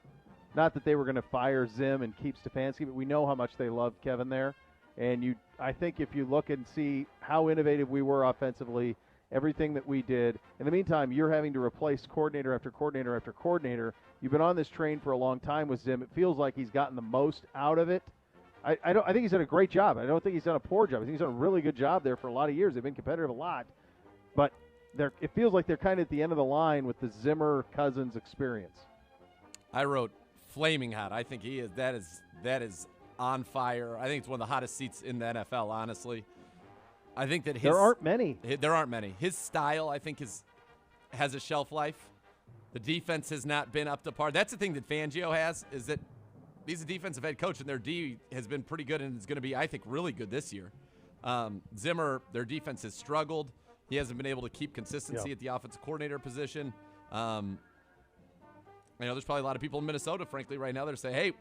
Not that they were going to fire Zim and keep Stefanski, but we know how much they loved Kevin there. And I think if you look and see how innovative we were offensively, everything that we did. In the meantime, you're having to replace coordinator after coordinator after coordinator. You've been on this train for a long time with Zim. It feels like he's gotten the most out of it. I think he's done a great job. I don't think he's done a poor job. I think he's done a really good job there for a lot of years. They've been competitive a lot. But it feels like they're kind of at the end of the line with the Zimmer-Cousins experience. I wrote flaming hot. I think he is. That is on fire. I think it's one of the hottest seats in the NFL, honestly. I think that there aren't many. There aren't many. His style, I think, has a shelf life. The defense has not been up to par. That's the thing that Fangio has, is that he's a defensive head coach, and their D has been pretty good and is going to be, I think, really good this year. Zimmer, their defense has struggled. He hasn't been able to keep consistency at the offensive coordinator position. I know there's probably a lot of people in Minnesota, frankly, right now that are saying, hey,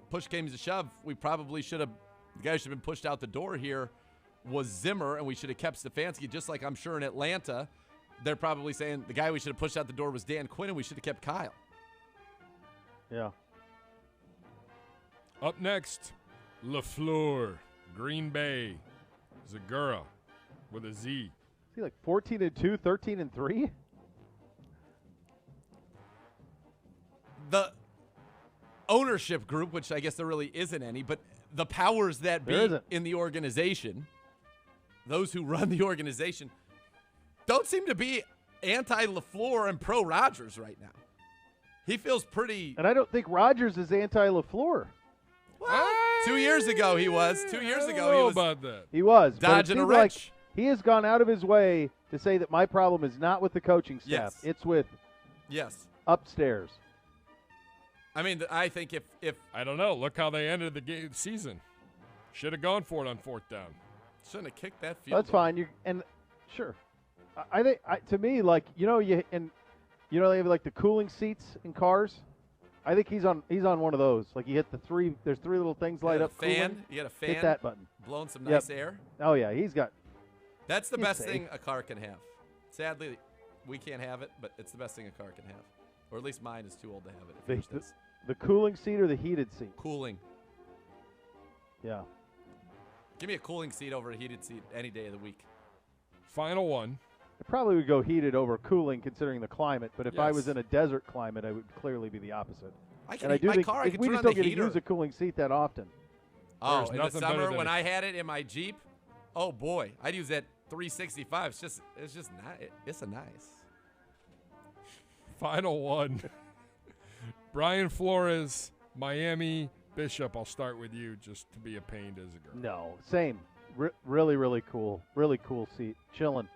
push came to shove. We probably should have – the guy who should have been pushed out the door here was Zimmer, and we should have kept Stefanski, just like I'm sure in Atlanta they're probably saying the guy we should have pushed out the door was Dan Quinn, and we should have kept Kyle. Yeah. Up next, LaFleur, Green Bay, Zegura with a Z. Is he like 14-2, 13-3? The ownership group, which I guess there really isn't any, but the powers that be in the organization, those who run the organization, don't seem to be anti-LaFleur and pro-Rodgers right now. He feels pretty... And I don't think Rodgers is anti-LaFleur. What? 2 years ago he was. 2 years ago he was. About that. He was. Dodging a wrench. Like he has gone out of his way to say that my problem is not with the coaching staff. Yes. It's with upstairs. I mean, I think if I don't know. Look how they ended the season. Should have gone for it on 4th down. Shouldn't have kicked that field. That's fine. Sure. I think to me, like they have like the cooling seats in cars. I think he's on one of those. Like you hit there's 3 little things light up. Fan. You got a fan. Hit that button. Blowing some nice air. Oh yeah, he's got. That's the best thing a car can have. Sadly, we can't have it, but it's the best thing a car can have. Or at least mine is too old to have it. The cooling seat or the heated seat? Cooling. Yeah. Give me a cooling seat over a heated seat any day of the week. Final one. I probably would go heated over cooling considering the climate, but if I was in a desert climate, I would clearly be the opposite. I can heat my car. I can turn on the heater. We just don't get to use a cooling seat that often. Oh, in the summer when I had it in my Jeep, oh boy, I'd use that 365. It's just nice. It's a nice. Final one. Brian Flores, Miami, Bishop. I'll start with you just to be a pain to Zegura. No, same. Really, really cool. Really cool seat. Chilling.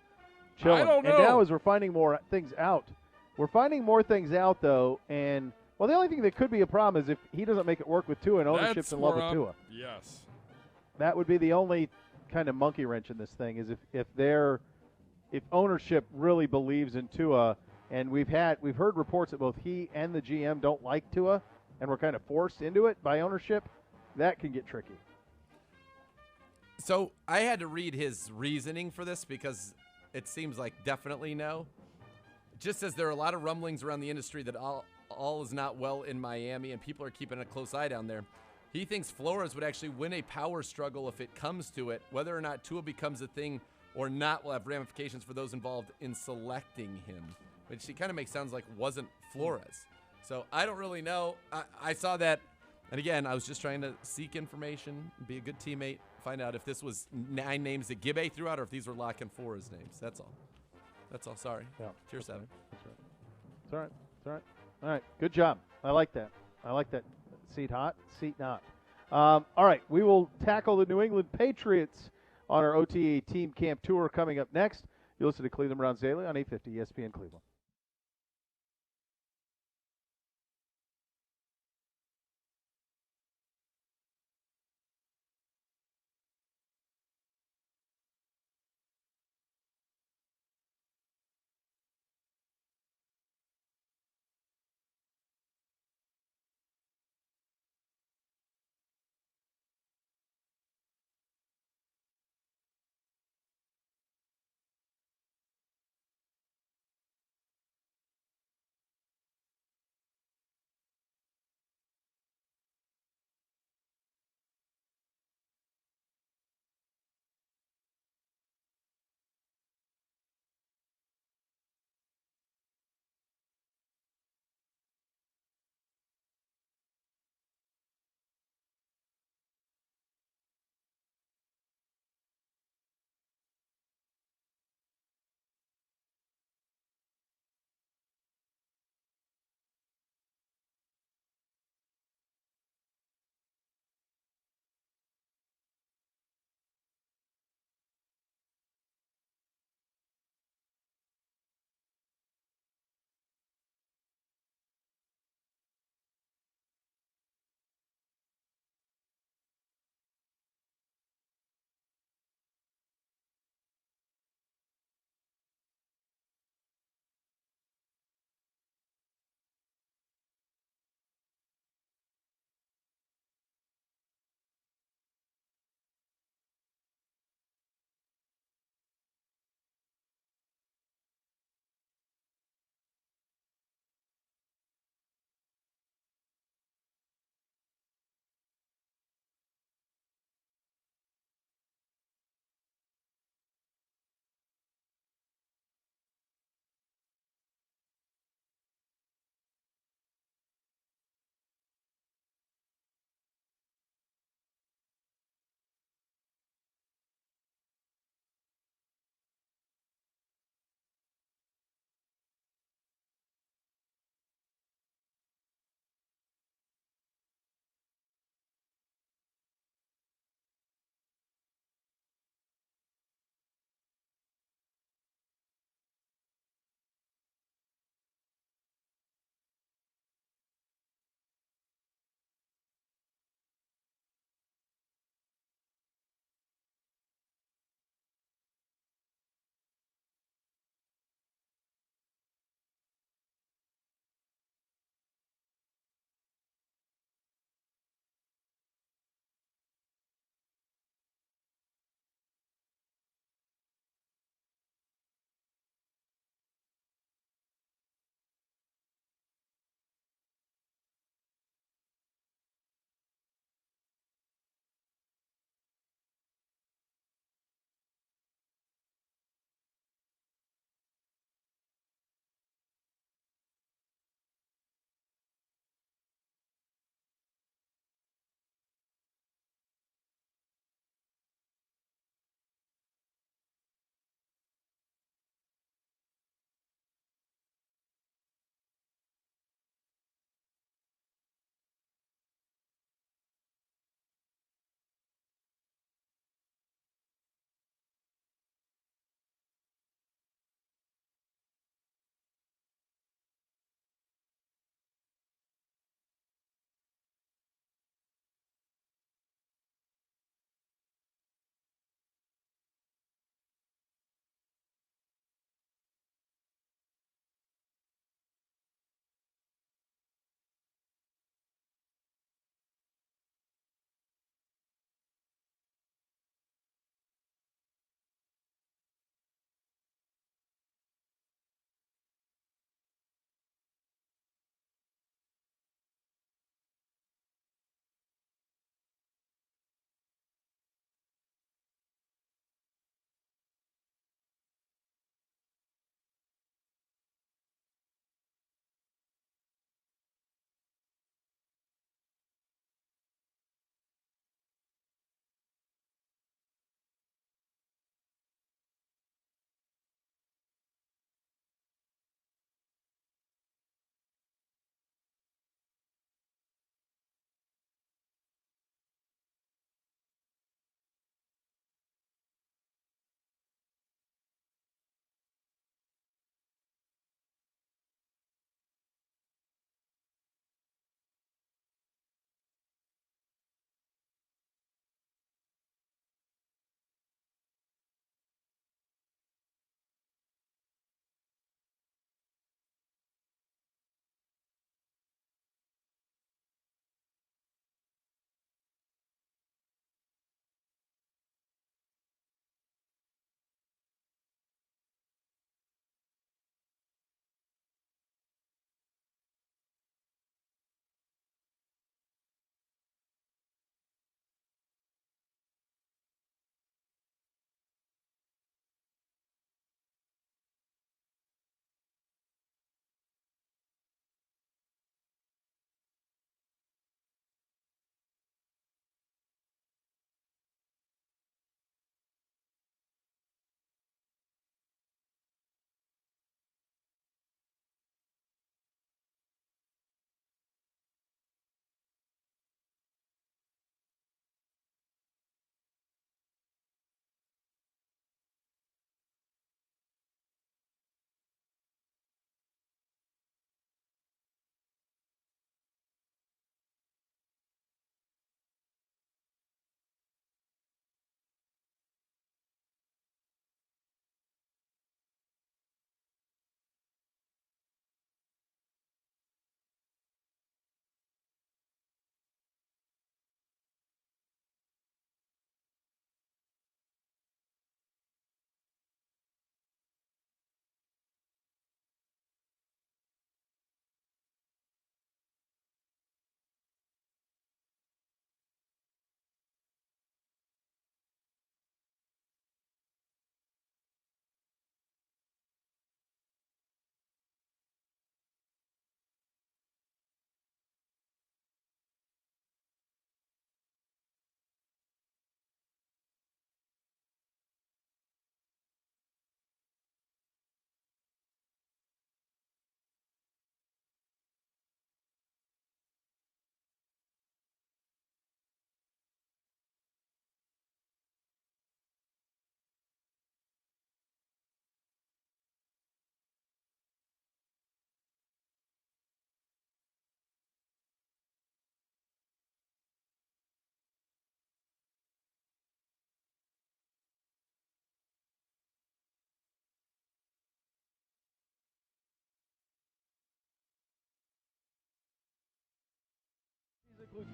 I don't know. And now as we're finding more things out, though, and well, the only thing that could be a problem is if he doesn't make it work with Tua and ownership's in love with Tua. Yes. That would be the only kind of monkey wrench in this thing is if ownership really believes in Tua, and we've heard reports that both he and the GM don't like Tua, and we're kind of forced into it by ownership, that can get tricky. So I had to read his reasoning for this because it seems like definitely no. Just as there are a lot of rumblings around the industry that all is not well in Miami and people are keeping a close eye down there, he thinks Flores would actually win a power struggle if it comes to it. Whether or not Tua becomes a thing or not will have ramifications for those involved in selecting him, which he kind of makes sounds like wasn't Flores. So I don't really know. I saw that, and again, I was just trying to seek information, be a good teammate, find out if this was 9 names that Gibbe threw out or if these were Lock and Flores names. That's all. Sorry. Yeah. Tier 7. That's right. It's all right. It's all right. All right. Good job. I like that. Seat hot, seat not. All right. We will tackle the New England Patriots on our OTA Team Camp Tour coming up next. You listen to Cleveland Browns Daily on 850 ESPN Cleveland.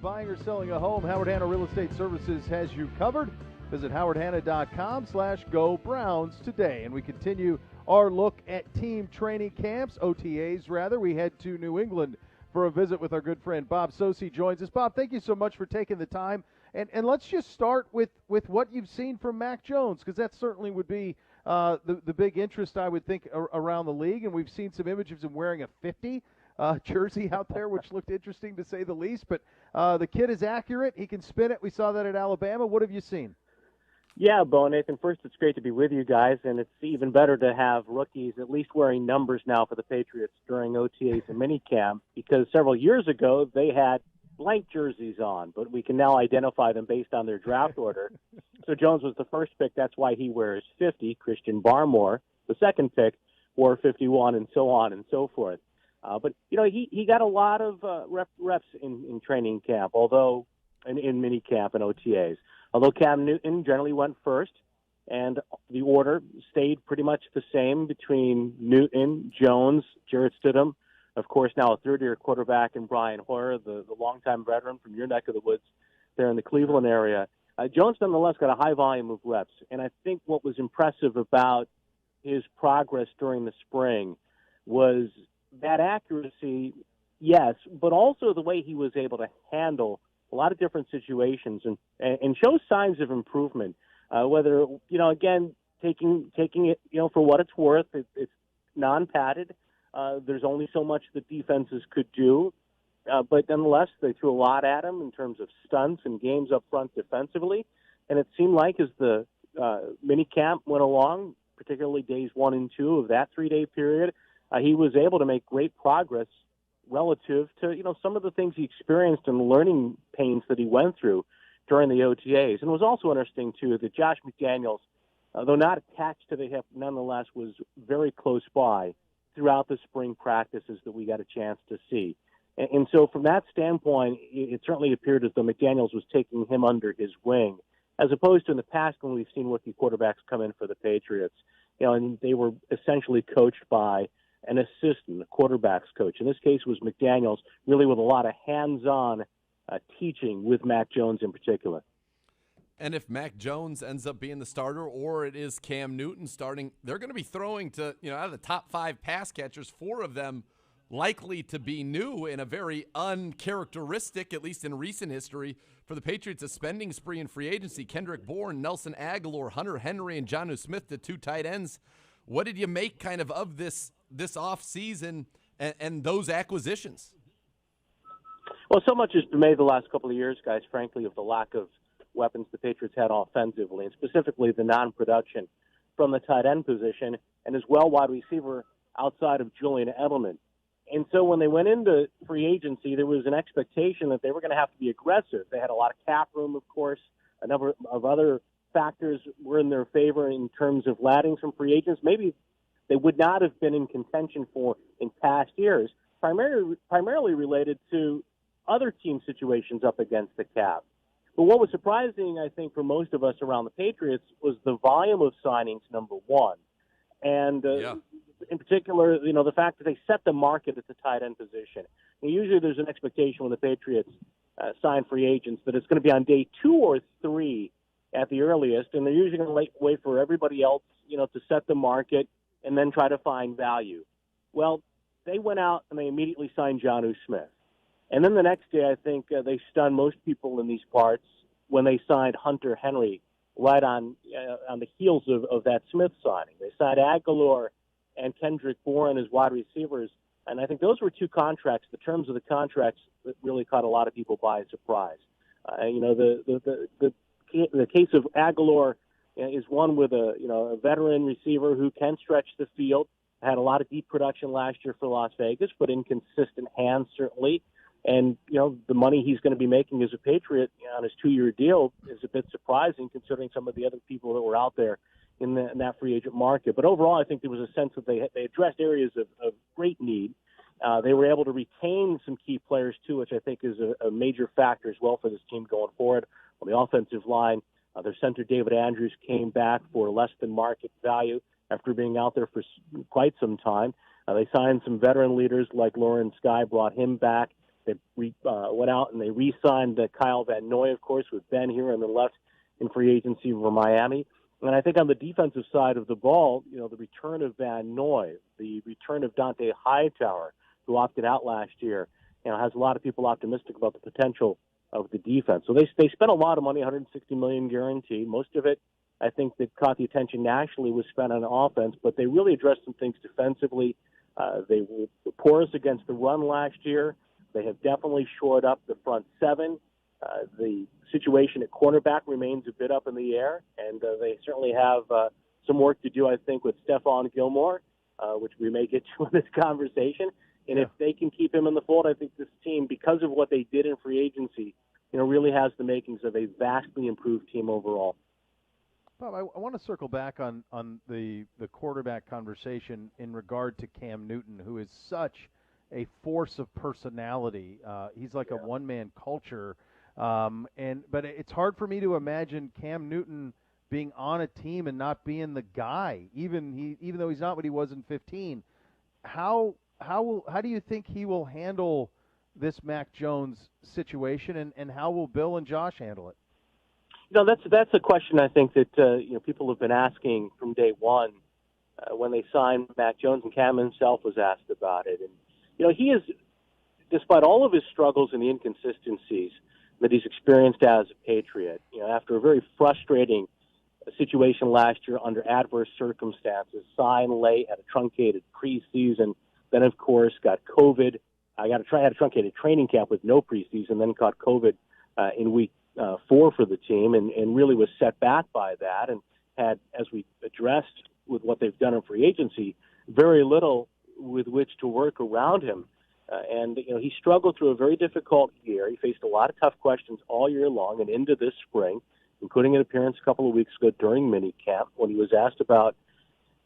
Buying or selling a home, Howard Hanna Real Estate Services has you covered. Visit howardhanna.com/Go Browns today. And we continue our look at team training camps, OTAs rather. We head to New England for a visit with our good friend Bob Socci joins us. Bob, thank you so much for taking the time. And let's just start with what you've seen from Mac Jones, because that certainly would be the big interest, I would think, around the league. And we've seen some images of him wearing a 50 jersey out there, which looked interesting to say the least. But the kid is accurate. He can spin it. We saw that at Alabama. What have you seen? Yeah, Bo, Nathan, first, it's great to be with you guys, and it's even better to have rookies at least wearing numbers now for the Patriots during OTAs and minicamp, because several years ago they had blank jerseys on, but we can now identify them based on their draft order. So Jones was the first pick. That's why he wears 50. Christian Barmore, the second pick, wore 51, and so on and so forth. But, you know, he got a lot of reps in training camp, although in mini camp and OTAs. Although Cam Newton generally went first, and the order stayed pretty much the same between Newton, Jones, Jarrett Stidham, of course, now a third-year quarterback, and Brian Hoyer, the longtime veteran from your neck of the woods there in the Cleveland area. Jones, nonetheless, got a high volume of reps, and I think what was impressive about his progress during the spring was that accuracy, yes, but also the way he was able to handle a lot of different situations and show signs of improvement. Whether, you know, again, taking it, you know, for what it's worth, it's non-padded. There's only so much the defenses could do. But nonetheless, they threw a lot at him in terms of stunts and games up front defensively. And it seemed like as the mini camp went along, particularly days 1 and 2 of that 3-day period, he was able to make great progress relative to, you know, some of the things he experienced and the learning pains that he went through during the OTAs. And it was also interesting, too, that Josh McDaniels, though not attached to the hip, nonetheless was very close by throughout the spring practices that we got a chance to see. And so from that standpoint, it certainly appeared as though McDaniels was taking him under his wing, as opposed to in the past when we've seen rookie quarterbacks come in for the Patriots. You know, and they were essentially coached by an assistant, the quarterback's coach. In this case, was McDaniels, really with a lot of hands-on teaching with Mac Jones in particular. And if Mac Jones ends up being the starter, or it is Cam Newton starting, they're going to be throwing to, you know, out of the top 5 pass catchers, 4 of them likely to be new in a very uncharacteristic, at least in recent history, for the Patriots, a spending spree in free agency. Kendrick Bourne, Nelson Aguilar, Hunter Henry, and Jonnu Smith, the 2 tight ends. What did you make kind of this offseason and those acquisitions? Well, so much has been made the last couple of years, guys, frankly, of the lack of weapons the Patriots had offensively, and specifically the non-production from the tight end position, and as well wide receiver outside of Julian Edelman. And so when they went into free agency, there was an expectation that they were going to have to be aggressive. They had a lot of cap room, of course. A number of other factors were in their favor in terms of landing some free agents. Maybe they would not have been in contention for in past years, primarily related to other team situations up against the cap. But what was surprising, I think, for most of us around the Patriots was the volume of signings, number one. And in particular, you know, the fact that they set the market at the tight end position. And usually there's an expectation when the Patriots sign free agents that it's going to be on day 2 or 3 at the earliest, and they're usually going to wait for everybody else, you know, to set the market and then try to find value. Well, they went out and they immediately signed Jonnu Smith. And then the next day, I think they stunned most people in these parts when they signed Hunter Henry right on the heels of that Smith signing. They signed Aguilar and Kendrick Bourne as wide receivers, and I think those were 2 contracts, the terms of the contracts that really caught a lot of people by surprise. You know, the case of Aguilar is one with a veteran receiver who can stretch the field, had a lot of deep production last year for Las Vegas, but in consistent hands certainly. And, you know, the money he's going to be making as a Patriot on his 2-year deal is a bit surprising considering some of the other people that were out there in that free agent market. But overall, I think there was a sense that they addressed areas of great need. They were able to retain some key players, too, which I think is a major factor as well for this team going forward. On the offensive line, their center, David Andrews, came back for less than market value after being out there for quite some time. They signed some veteran leaders like Lauren Skye, brought him back. They went out and they re-signed Kyle Van Noy, of course, with Ben here, and then left in free agency for Miami. And I think on the defensive side of the ball, the return of Van Noy, the return of Dante Hightower, who opted out last year, has a lot of people optimistic about the potential of the defense. So they spent a lot of money, $160 million guaranteed. Most of it, I think, that caught the attention nationally was spent on offense, but they really addressed some things defensively. They were porous against the run last year. They have definitely shored up the front seven. The situation at cornerback remains a bit up in the air, and they certainly have some work to do, I think, with Stephon Gilmore, which we may get to in this conversation. And if they can keep him in the fold, I think this team, because of what they did in free agency, really has the makings of a vastly improved team overall. Bob, I want to circle back on the quarterback conversation in regard to Cam Newton, who is such a force of personality. He's like a one-man culture. But it's hard for me to imagine Cam Newton being on a team and not being the guy, even though he's not what he was in 15. How do you think he will handle this Mac Jones situation, and how will Bill and Josh handle it? That's a question I think that people have been asking from day one when they signed Mac Jones, and Cam himself was asked about it. And he is, despite all of his struggles and the inconsistencies that he's experienced as a Patriot, after a very frustrating situation last year under adverse circumstances, signed late, had a truncated preseason, then of course got COVID. Had a truncated training camp with no preseason, then caught COVID in week 4 for the team, and really was set back by that, and had, as we addressed with what they've done in free agency, very little with which to work around him. And he struggled through a very difficult year. He faced a lot of tough questions all year long and into this spring, including an appearance a couple of weeks ago during minicamp when he was asked about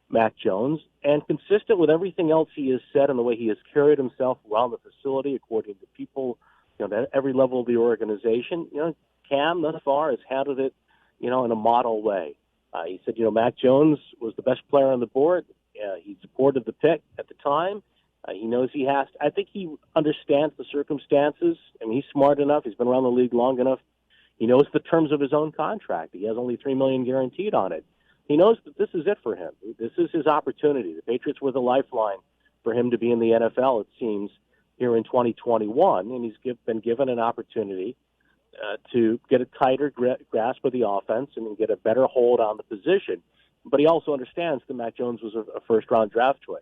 Mac Jones. And consistent with everything else he has said and the way he has carried himself around the facility, according to people at every level of the organization, Cam thus far has handled it, in a model way. He said, Mac Jones was the best player on the board. He supported the pick at the time. He knows he has to. I think he understands the circumstances. I mean, he's smart enough. He's been around the league long enough. He knows the terms of his own contract. He has only $3 million guaranteed on it. He knows that this is it for him. This is his opportunity. The Patriots were the lifeline for him to be in the NFL, it seems, here in 2021, and he's been given an opportunity to get a tighter grasp of the offense and get a better hold on the position. But he also understands that Mac Jones was a first-round draft choice.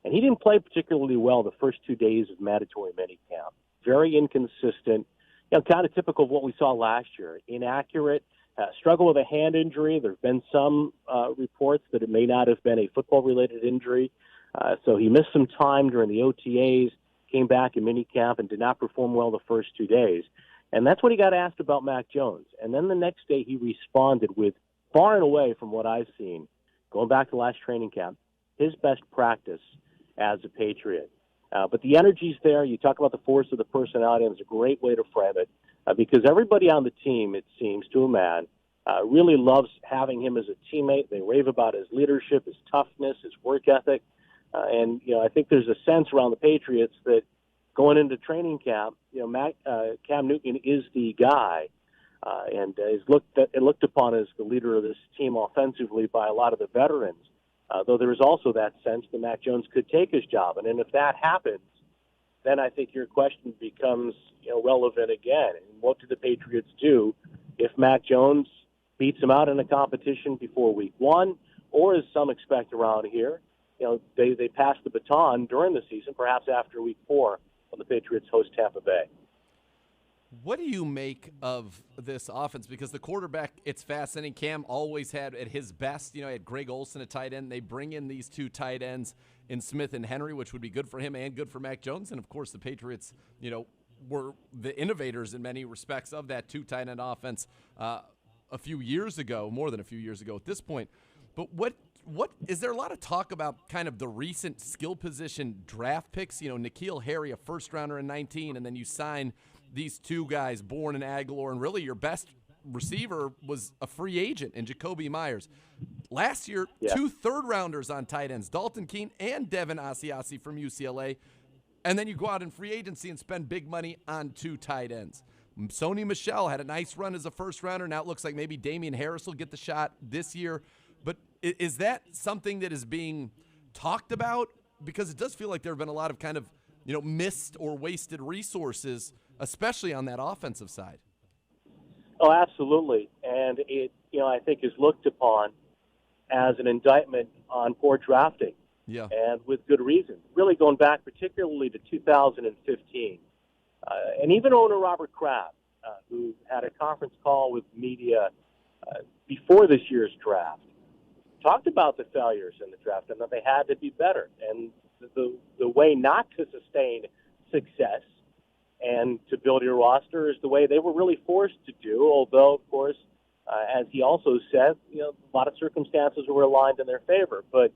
And he didn't play particularly well the first 2 days of mandatory minicamp. Very inconsistent, kind of typical of what we saw last year. Inaccurate, struggle with a hand injury. There have been some reports that it may not have been a football-related injury. So he missed some time during the OTAs, came back in minicamp, and did not perform well the first 2 days. And that's when he got asked about Mac Jones. And then the next day he responded with, far and away from what I've seen, going back to last training camp, his best practice as a Patriot. But the energy's there. You talk about the force of the personality, and it's a great way to frame it, because everybody on the team, it seems, to a man, really loves having him as a teammate. They rave about his leadership, his toughness, his work ethic. And I think there's a sense around the Patriots that going into training camp, Cam Newton is the guy, and is looked upon as the leader of this team offensively by a lot of the veterans. Though there is also that sense that Mac Jones could take his job, and then if that happens, then I think your question becomes relevant again. And what do the Patriots do if Mac Jones beats them out in a competition before week 1, or as some expect around here, they pass the baton during the season, perhaps after week 4 when the Patriots host Tampa Bay. What do you make of this offense? Because the quarterback, it's fascinating. Cam always had at his best, had Greg Olsen at tight end. They bring in these 2 tight ends in Smith and Henry, which would be good for him and good for Mac Jones. And, of course, the Patriots, were the innovators in many respects of that 2 tight end offense a few years ago, more than a few years ago at this point. But what is there a lot of talk about kind of the recent skill position draft picks? N'Keal Harry, a first-rounder in 19, and then you sign these 2 guys, Bourne and Aguilar, and really your best receiver was a free agent in Jacoby Myers. Last year, 2 third-rounders on tight ends, Dalton Keene and Devin Asiasi from UCLA. And then you go out in free agency and spend big money on 2 tight ends. Sony Michel had a nice run as a first-rounder. Now it looks like maybe Damian Harris will get the shot this year. But is that something that is being talked about? Because it does feel like there have been a lot of kind of, missed or wasted resources, especially on that offensive side. Oh, absolutely. And it, I think is looked upon as an indictment on poor drafting. Yeah. And with good reason. Really going back particularly to 2015. And even owner Robert Kraft, who had a conference call with media before this year's draft, talked about the failures in the draft and that they had to be better. And the way not to sustain success and to build your roster is the way they were really forced to do, although, of course, as he also said, a lot of circumstances were aligned in their favor. But,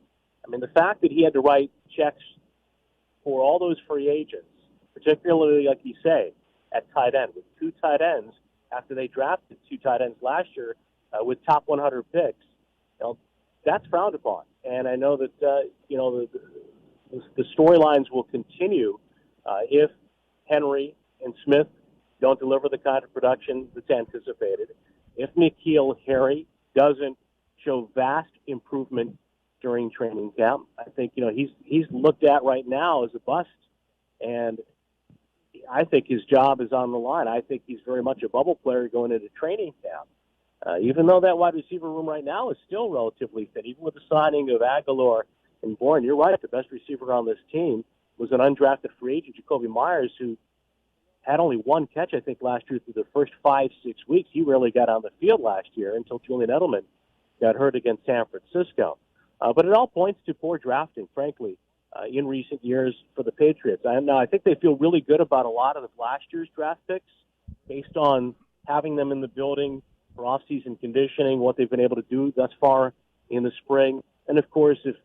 the fact that he had to write checks for all those free agents, particularly, like you say, at tight end, with 2 tight ends after they drafted 2 tight ends last year with top 100 picks, that's frowned upon. And I know that, the storylines will continue if Henry and Smith don't deliver the kind of production that's anticipated. If N'Keal Harry doesn't show vast improvement during training camp, I think, he's looked at right now as a bust. And I think his job is on the line. I think he's very much a bubble player going into training camp. Even though that wide receiver room right now is still relatively thin, even with the signing of Aguilar and Bourne, you're right, the best receiver on this team was an undrafted free agent, Jacoby Myers, who had only 1 catch, I think, last year through the first 5-6 weeks. He rarely got on the field last year until Julian Edelman got hurt against San Francisco. But it all points to poor drafting, frankly, in recent years for the Patriots. I think they feel really good about a lot of last year's draft picks based on having them in the building for off-season conditioning, what they've been able to do thus far in the spring. And, of course, if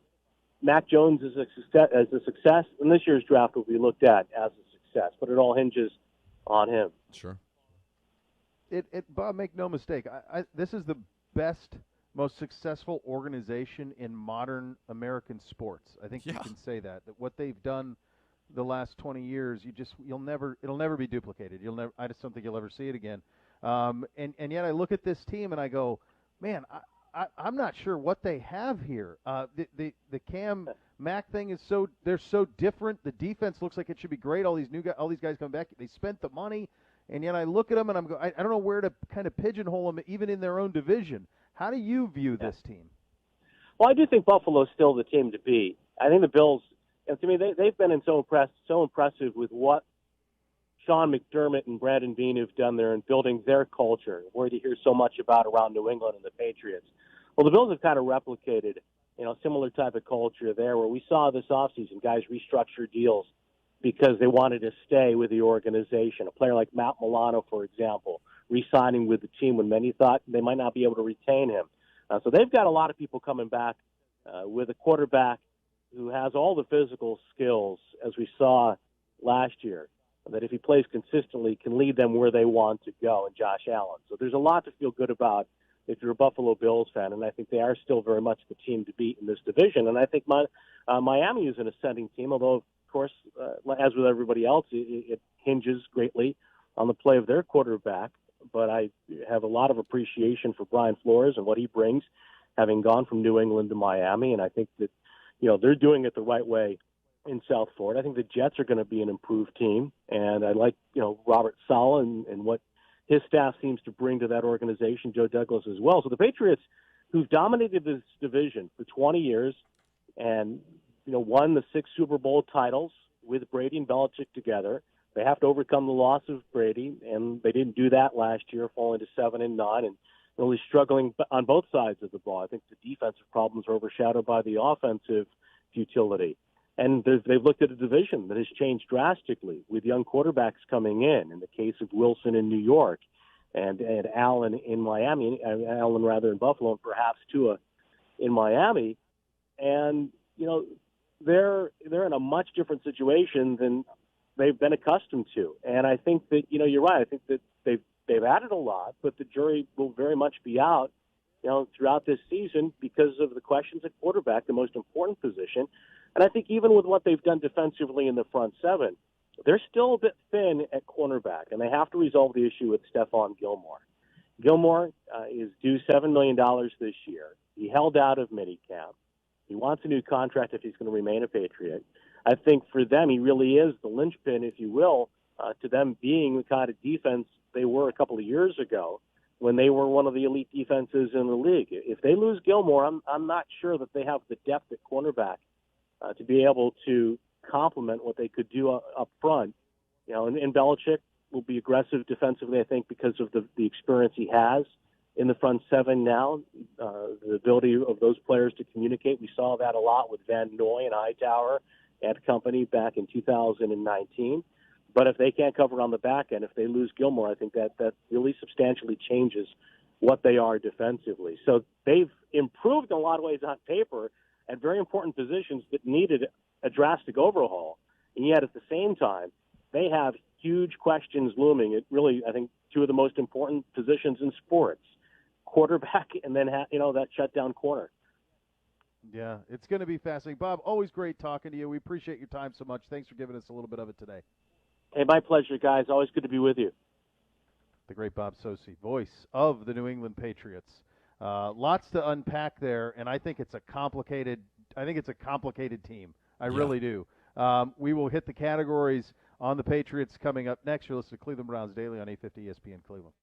Mac Jones is a success, then this year's draft will be looked at as a success. But it all hinges on him. Sure. Bob, make no mistake. This is the best, most successful organization in modern American sports. I think you can say that what they've done the last 20 years, it'll never be duplicated. I just don't think you'll ever see it again. And yet I look at this team and I go, man, I'm not sure what they have here. The Cam Mac thing is they're so different. The defense looks like it should be great. All these guys come back. They spent the money, and yet I look at them and I don't know where to kind of pigeonhole them, even in their own division. How do you view this team? Well, I do think Buffalo's still the team to beat. I think the Bills, to me, they've been so impressive with what Sean McDermott and Brandon Beane have done there in building their culture, where you hear so much about around New England and the Patriots. Well, the Bills have kind of replicated, similar type of culture there, where we saw this offseason guys restructure deals because they wanted to stay with the organization. A player like Matt Milano, for example, re-signing with the team when many thought they might not be able to retain him. So they've got a lot of people coming back with a quarterback who has all the physical skills, as we saw last year, that if he plays consistently can lead them where they want to go, and Josh Allen. So there's a lot to feel good about if you're a Buffalo Bills fan, and I think they are still very much the team to beat in this division. And I think Miami is an ascending team, although, of course, as with everybody else, it hinges greatly on the play of their quarterback. But I have a lot of appreciation for Brian Flores and what he brings, having gone from New England to Miami, and I think that they're doing it the right way in South Florida. I think the Jets are going to be an improved team, and I like Robert Saleh and what his staff seems to bring to that organization, Joe Douglas as well. So the Patriots, who've dominated this division for 20 years and won the 6 Super Bowl titles with Brady and Belichick together, they have to overcome the loss of Brady, and they didn't do that last year, falling to 7-9 and really struggling on both sides of the ball. I think the defensive problems are overshadowed by the offensive futility. And they've looked at a division that has changed drastically with young quarterbacks coming in the case of Wilson in New York and Allen in Miami, in Buffalo, and perhaps Tua in Miami. And, they're in a much different situation than they've been accustomed to. And I think that, you're right. I think that they've added a lot, but the jury will very much be out throughout this season because of the questions at quarterback, the most important position. And I think even with what they've done defensively in the front seven, they're still a bit thin at cornerback, and they have to resolve the issue with Stephon Gilmore. Gilmore is due $7 million this year. He held out of minicamp. He wants a new contract if he's going to remain a Patriot. I think for them, he really is the linchpin, if you will, to them being the kind of defense they were a couple of years ago when they were one of the elite defenses in the league. If they lose Gilmore, I'm not sure that they have the depth at cornerback to be able to complement what they could do up front. And Belichick will be aggressive defensively, I think, because of the experience he has in the front seven now, the ability of those players to communicate. We saw that a lot with Van Noy and Hightower and company back in 2019. But if they can't cover on the back end, if they lose Gilmore, I think that really substantially changes what they are defensively. So they've improved in a lot of ways on paper at very important positions that needed a drastic overhaul. And yet at the same time, they have huge questions looming at really, I think, two of the most important positions in sports, quarterback and then, that shutdown corner. Yeah, it's going to be fascinating. Bob, always great talking to you. We appreciate your time so much. Thanks for giving us a little bit of it today. Hey, my pleasure, guys. Always good to be with you. The great Bob Socci, voice of the New England Patriots. Lots to unpack there, and I think it's a complicated team. I really do. We will hit the categories on the Patriots coming up next. You're listening to Cleveland Browns Daily on 850 ESPN Cleveland.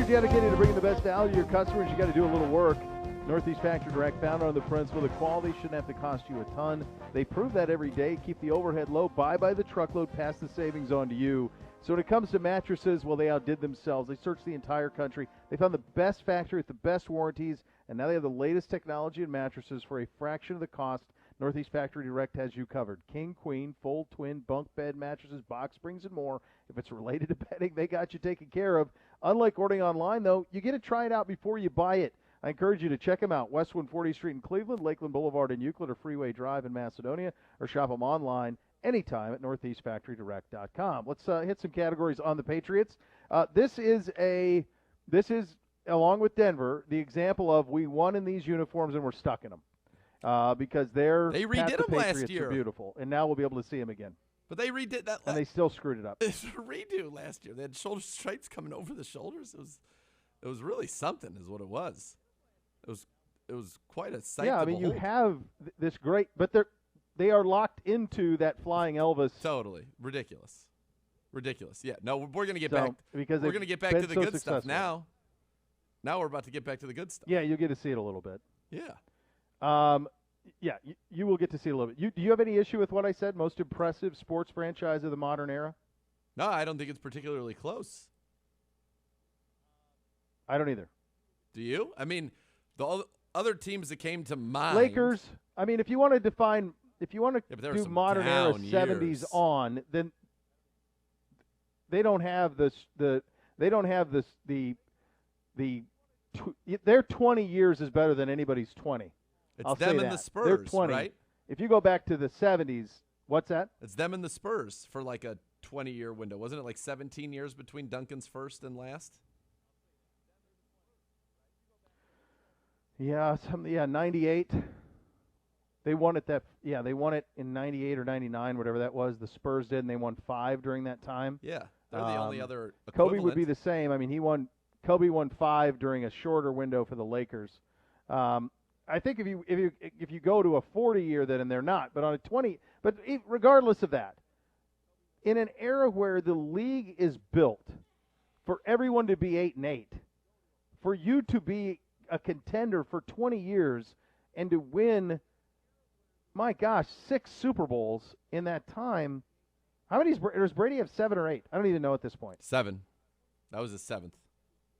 dedicated to bringing the best value to your customers. You got to do a little work. Northeast Factory Direct, found on the principle that quality shouldn't have to cost you a ton. They prove that every day. Keep the overhead low. Buy by the truckload. Pass the savings on to you. So when it comes to mattresses, well, they outdid themselves. They searched the entire country. They found the best factory with the best warranties, and now they have the latest technology in mattresses for a fraction of the cost. Northeast Factory Direct has you covered. King, queen, full, twin, bunk bed, mattresses, box springs, and more. If it's related to bedding, they got you taken care of. Unlike ordering online, though, you get to try it out before you buy it. I encourage you to check them out. Westwood 40th Street in Cleveland, Lakeland Boulevard in Euclid, or Freeway Drive in Macedonia, or shop them online anytime at northeastfactorydirect.com. Let's hit some categories on the Patriots. This is, along with Denver, the example of we won in these uniforms and we're stuck in them. Because they redid them last year. Are beautiful, and now we'll be able to see them again. But they redid that, and they still screwed it up. It's a redo last year. They had shoulder stripes coming over the shoulders. It was really something, is what it was. It was quite a sight. Yeah, I mean, you have this great, but they are locked into that flying Elvis. Totally ridiculous. Yeah, no, we're gonna get back because we're gonna get back to the good stuff now. Now we're about to get back to the good stuff. Yeah, you'll get to see it a little bit. Yeah. Yeah, you will get to see it a little bit. Do you have any issue with what I said? Most impressive sports franchise of the modern era? No, I don't think it's particularly close. I don't either. Do you? I mean, the other teams that came to mind. Lakers. I mean, if you want to do modern era 70s on, then they don't have their 20 years is better than anybody's 20. It's them and the Spurs, they're 20. Right? If you go back to the 70s, what's that? It's them and the Spurs for like a 20-year window. Wasn't it like 17 years between Duncan's first and last? Yeah, 98. They won it they won it in 98 or 99, whatever that was. The Spurs did, and they won 5 during that time. Yeah, they're the only other equivalent. Kobe would be the same. I mean, Kobe won 5 during a shorter window for the Lakers. I think if you go to a 40-year, then and they're not, but on a 20. But regardless of that, in an era where the league is built for everyone to be 8-8, for you to be a contender for 20 years and to win, my gosh, 6 Super Bowls in that time. How many does Brady have? 7 or 8? I don't even know at this point. 7. That was his 7th.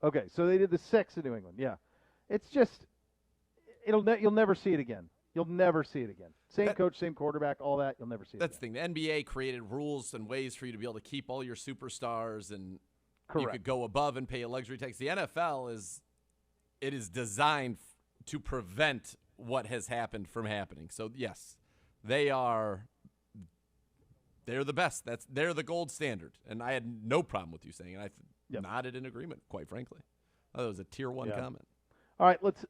Okay, so they did the 6 in New England. Yeah, it's just you'll never see it again. You'll never see it again. Same coach, same quarterback, all that. You'll never see it. That's the thing. The NBA created rules and ways for you to be able to keep all your superstars, and you could go above and pay a luxury tax. The NFL is designed to prevent what has happened from happening. So yes, they're the best. They're the gold standard, and I had no problem with you saying it. I nodded in agreement, quite frankly. Oh, that was a tier 1 comment. All right, let's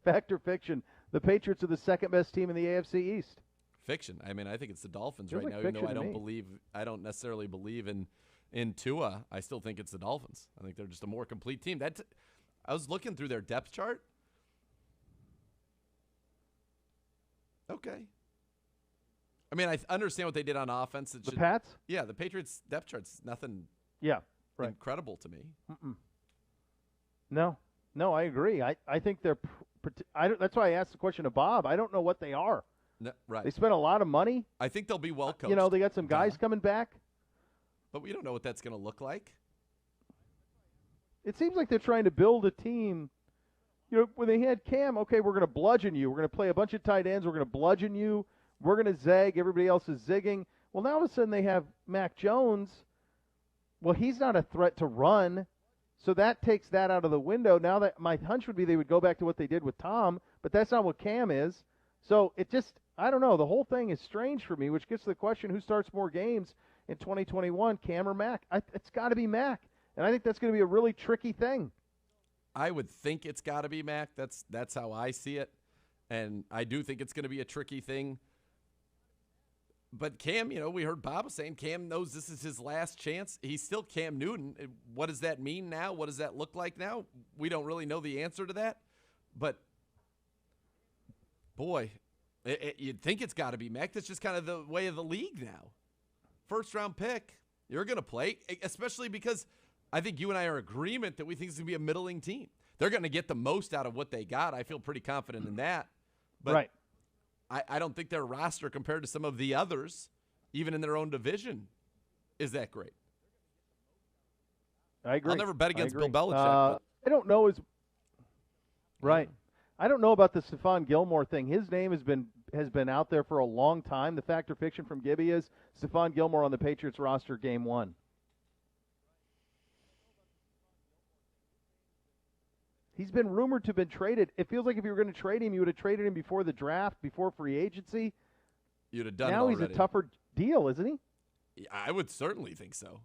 fact or fiction. The Patriots are the second best team in the AFC East. Fiction. I mean, I think it's the Dolphins Feels right like now. Even though I don't necessarily believe in Tua. I still think it's the Dolphins. I think they're just a more complete team. I was looking through their depth chart. Okay. I mean, I understand what they did on offense. The Pats? Yeah, the Patriots' depth chart's nothing incredible to me. No, I agree. I think they're that's why I asked the question to Bob. I don't know what they are. No, right. They spent a lot of money. I think they'll be well coached. They got some guys coming back. But we don't know what that's going to look like. It seems like they're trying to build a team. When they had Cam, okay, we're going to bludgeon you. We're going to play a bunch of tight ends. We're going to bludgeon you. We're going to zag. Everybody else is zigging. Well, now all of a sudden they have Mac Jones. Well, he's not a threat to run. So that takes that out of the window. Now that my hunch would be they would go back to what they did with Tom, but that's not what Cam is. So it just, I don't know. The whole thing is strange for me, which gets to the question, who starts more games in 2021, Cam or Mac? It's got to be Mac. And I think that's going to be a really tricky thing. I would think it's got to be Mac. That's how I see it. And I do think it's going to be a tricky thing. But Cam, we heard Bob saying Cam knows this is his last chance. He's still Cam Newton. What does that mean now? What does that look like now? We don't really know the answer to that. But, boy, you'd think it's got to be Mac. That's just kind of the way of the league now. First-round pick, you're going to play, especially because I think you and I are in agreement that we think it's going to be a middling team. They're going to get the most out of what they got. I feel pretty confident in that. But right. I don't think their roster compared to some of the others, even in their own division, is that great. I agree. I'll never bet against Bill Belichick. I don't know right. I don't know about the Stephon Gilmore thing. His name has been out there for a long time. The fact or fiction from Gibby is Stephon Gilmore on the Patriots roster game 1. He's been rumored to have been traded. It feels like if you were going to trade him, you would have traded him before the draft, before free agency. You'd have done it already. Now he's a tougher deal, isn't he? I would certainly think so.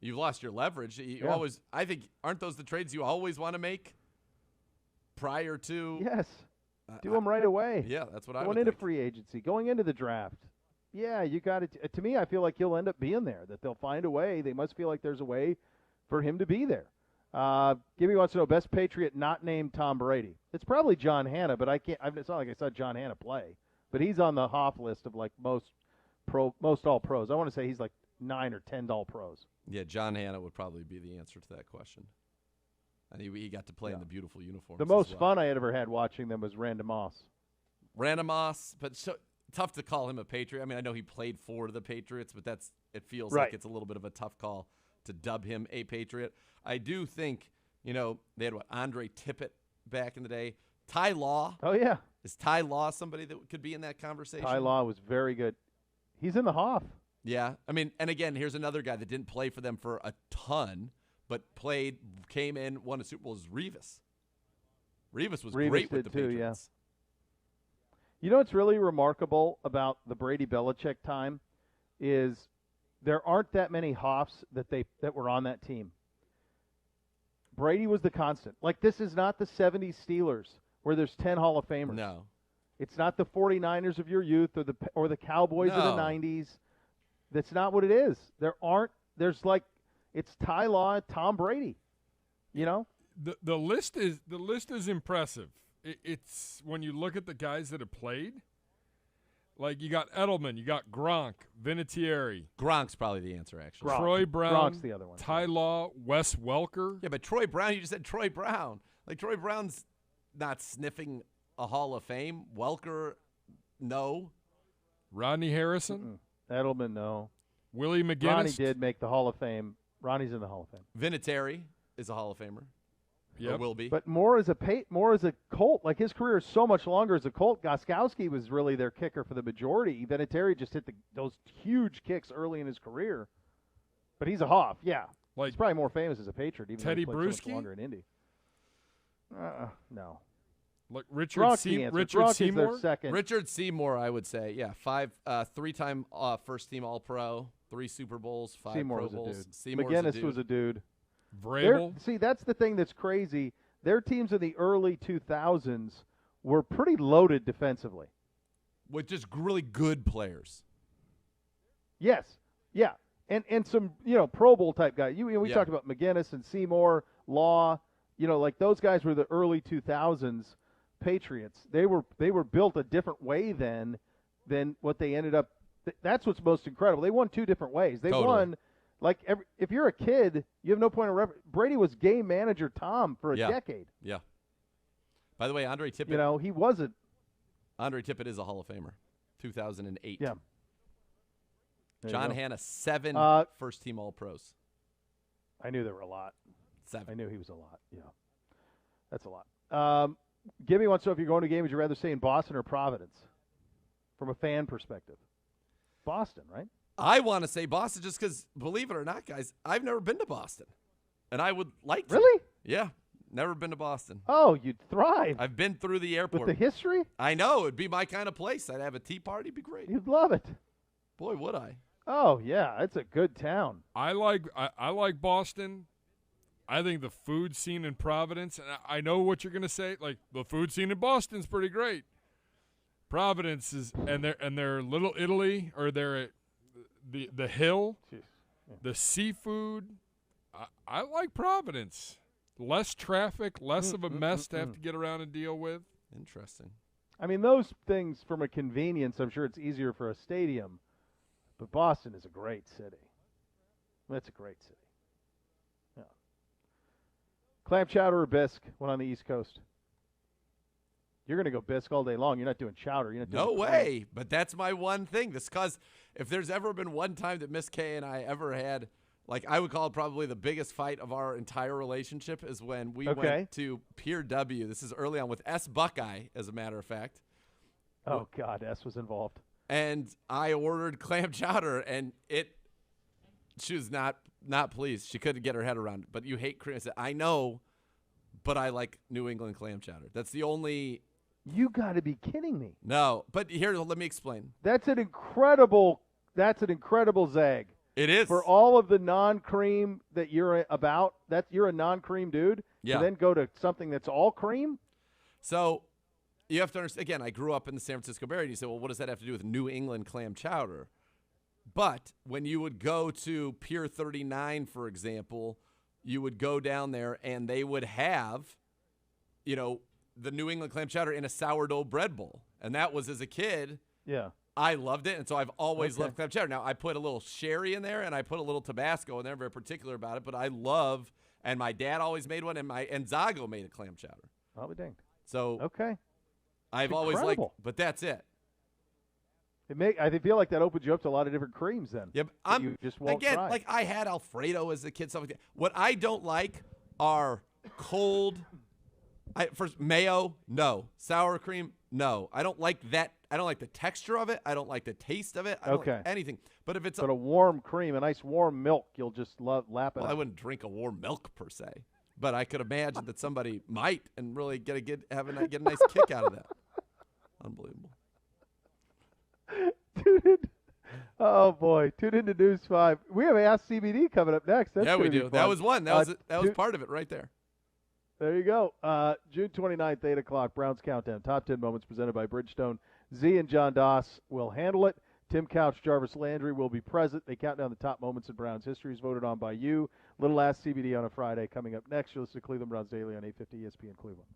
You've lost your leverage. You always, I think, aren't those the trades you always want to make prior to? Yes. Do them right away. Yeah, that's what I would Going into free agency, going into the draft. Yeah, you got it. To me, I feel like he'll end up being there, that they'll find a way. They must feel like there's a way for him to be there. Gibby wants to know, best Patriot not named Tom Brady. It's probably John Hanna, but I can't. It's not like I saw John Hanna play. But he's on the Hoff list of like most all-pros. I want to say he's like 9 or 10 all-pros. Yeah, John Hanna would probably be the answer to that question. And he got to play in the beautiful uniforms. The most fun I ever had watching them was Randy Moss. Randy Moss, but so tough to call him a Patriot. I mean, I know he played for the Patriots, but it feels like it's a little bit of a tough call to dub him a Patriot. I do think, they had Andre Tippett back in the day. Ty Law. Oh, yeah. Is Ty Law somebody that could be in that conversation? Ty Law was very good. He's in the Hoff. Yeah. I mean, and again, here's another guy that didn't play for them for a ton, but came in, won a Super Bowl, is Revis. Revis was great with the Patriots. Yeah. You know what's really remarkable about the Brady Belichick time is there aren't that many Hoffs that were on that team. Brady was the constant. Like, this is not the 70s Steelers where there's 10 Hall of Famers. No. It's not the 49ers of your youth or the Cowboys of the 90s. That's not what it is. It's Ty Law, Tom Brady. The list is impressive. It's when you look at the guys that have played. Like, you got Edelman, you got Gronk, Vinatieri. Gronk's probably the answer, actually. Troy Brown. Gronk's the other one. Ty Law, Wes Welker. Yeah, but Troy Brown, you just said Troy Brown. Like, Troy Brown's not sniffing a Hall of Fame. Welker, no. Rodney Harrison. Edelman, no. Willie McGinnis. Ronnie did make the Hall of Fame. Ronnie's in the Hall of Fame. Vinatieri is a Hall of Famer. Yep. Or will be. But more as a Colt. Like, his career is so much longer as a Colt. Gostkowski was really their kicker for the majority. Vinatieri just hit those huge kicks early in his career. But he's a Hoff, yeah. Like, he's probably more famous as a Patriot, even Teddy though he played so Bruschi? much longer in Indy. No. Like Richard Seymour? Second. Richard Seymour, I would say. Yeah, 3-time first-team All-Pro, 3 Super Bowls, 5 Seymour Pro was Bowls. a dude. Seymour's McGinnis was a dude. Vrabel? See, that's the thing that's crazy. Their teams in the early 2000s were pretty loaded defensively. With just really good players. Yes. Yeah. And some, Pro Bowl type guys. We talked about McGinnis and Seymour, Law, like those guys were the early 2000s Patriots. They were built a different way than what they ended up. That's what's most incredible. They won 2 different ways. They won. Like, if you're a kid, you have no point of reference. Brady was game manager Tom for a decade. Yeah. By the way, Andre Tippett. He wasn't. Andre Tippett is a Hall of Famer. 2008. Yeah. John Hanna, 7 first-team All-Pros. I knew there were a lot. 7. I knew he was a lot. Yeah. That's a lot. Gibby wants to know if you're going to a game, would you rather stay in Boston or Providence? From a fan perspective. Boston, right? I want to say Boston just because, believe it or not, guys, I've never been to Boston. And I would like to. Really? Yeah. Never been to Boston. Oh, you'd thrive. I've been through the airport. With the history? I know. It'd be my kind of place. I'd have a tea party. It'd be great. You'd love it. Boy, would I. Oh, yeah. It's a good town. I like Boston. I think the food scene in Providence, and I know what you're going to say, like the food scene in Boston's pretty great. Providence is, and their Little Italy, or their the hill, the seafood. I like Providence. Less traffic, less of a mess to have to get around and deal with. Interesting. I mean, those things from a convenience, I'm sure it's easier for a stadium, but Boston is a great city. That's a great city. Clam chowder or bisque when on the East Coast? You're going to go bisque all day long. You're not doing chowder. You're not doing No way. But that's my one thing. This cause if there's ever been one time that Miss K and I ever had, like I would call it probably the biggest fight of our entire relationship is when we went to Pier W. This is early on with S. Buckeye, as a matter of fact. Oh, God, S was involved. And I ordered clam chowder, and she was not pleased. She couldn't get her head around it. But you hate cream. I said, I know, but I like New England clam chowder. That's the only. You got to be kidding me. No, but here, let me explain. That's an incredible zag. It is. For all of the non-cream that you're about, you're a non-cream dude. Yeah. To then go to something that's all cream? So you have to understand, again, I grew up in the San Francisco Bay area, and you say, well, what does that have to do with New England clam chowder? But when you would go to Pier 39, for example, you would go down there, and they would have, the New England clam chowder in a sourdough bread bowl. And that was, as a kid, I loved it. And so I've always loved clam chowder. Now, I put a little sherry in there, and I put a little Tabasco in there. I'm very particular about it. But I love, and my dad always made one, and Zago made a clam chowder. I'll be danged. So I've it's always liked, but that's it. I feel like that opens you up to a lot of different creams then. Yeah, but you just won't again, try. like I had Alfredo as a kid, stuff like that. What I don't like are first mayo, no. Sour cream, no. I don't like that. I don't like the texture of it. I don't like the taste of it. I don't like anything. But if it's a warm cream, a nice warm milk, you'll just lap it up. I wouldn't drink a warm milk per se, but I could imagine that somebody might and really get a nice kick out of that. Unbelievable. Oh boy! Tune into News 5. We have Ask CBD coming up next. That's we do. That was one. That was part of it right there. There you go. June 29th, 8 o'clock. Browns Countdown. Top 10 moments presented by Bridgestone. Z and John Doss will handle it. Tim Couch, Jarvis Landry will be present. They count down the top moments in Browns history, voted on by you. Little Ask CBD on a Friday coming up next. You'll listen to Cleveland Browns Daily on 850 ESPN Cleveland.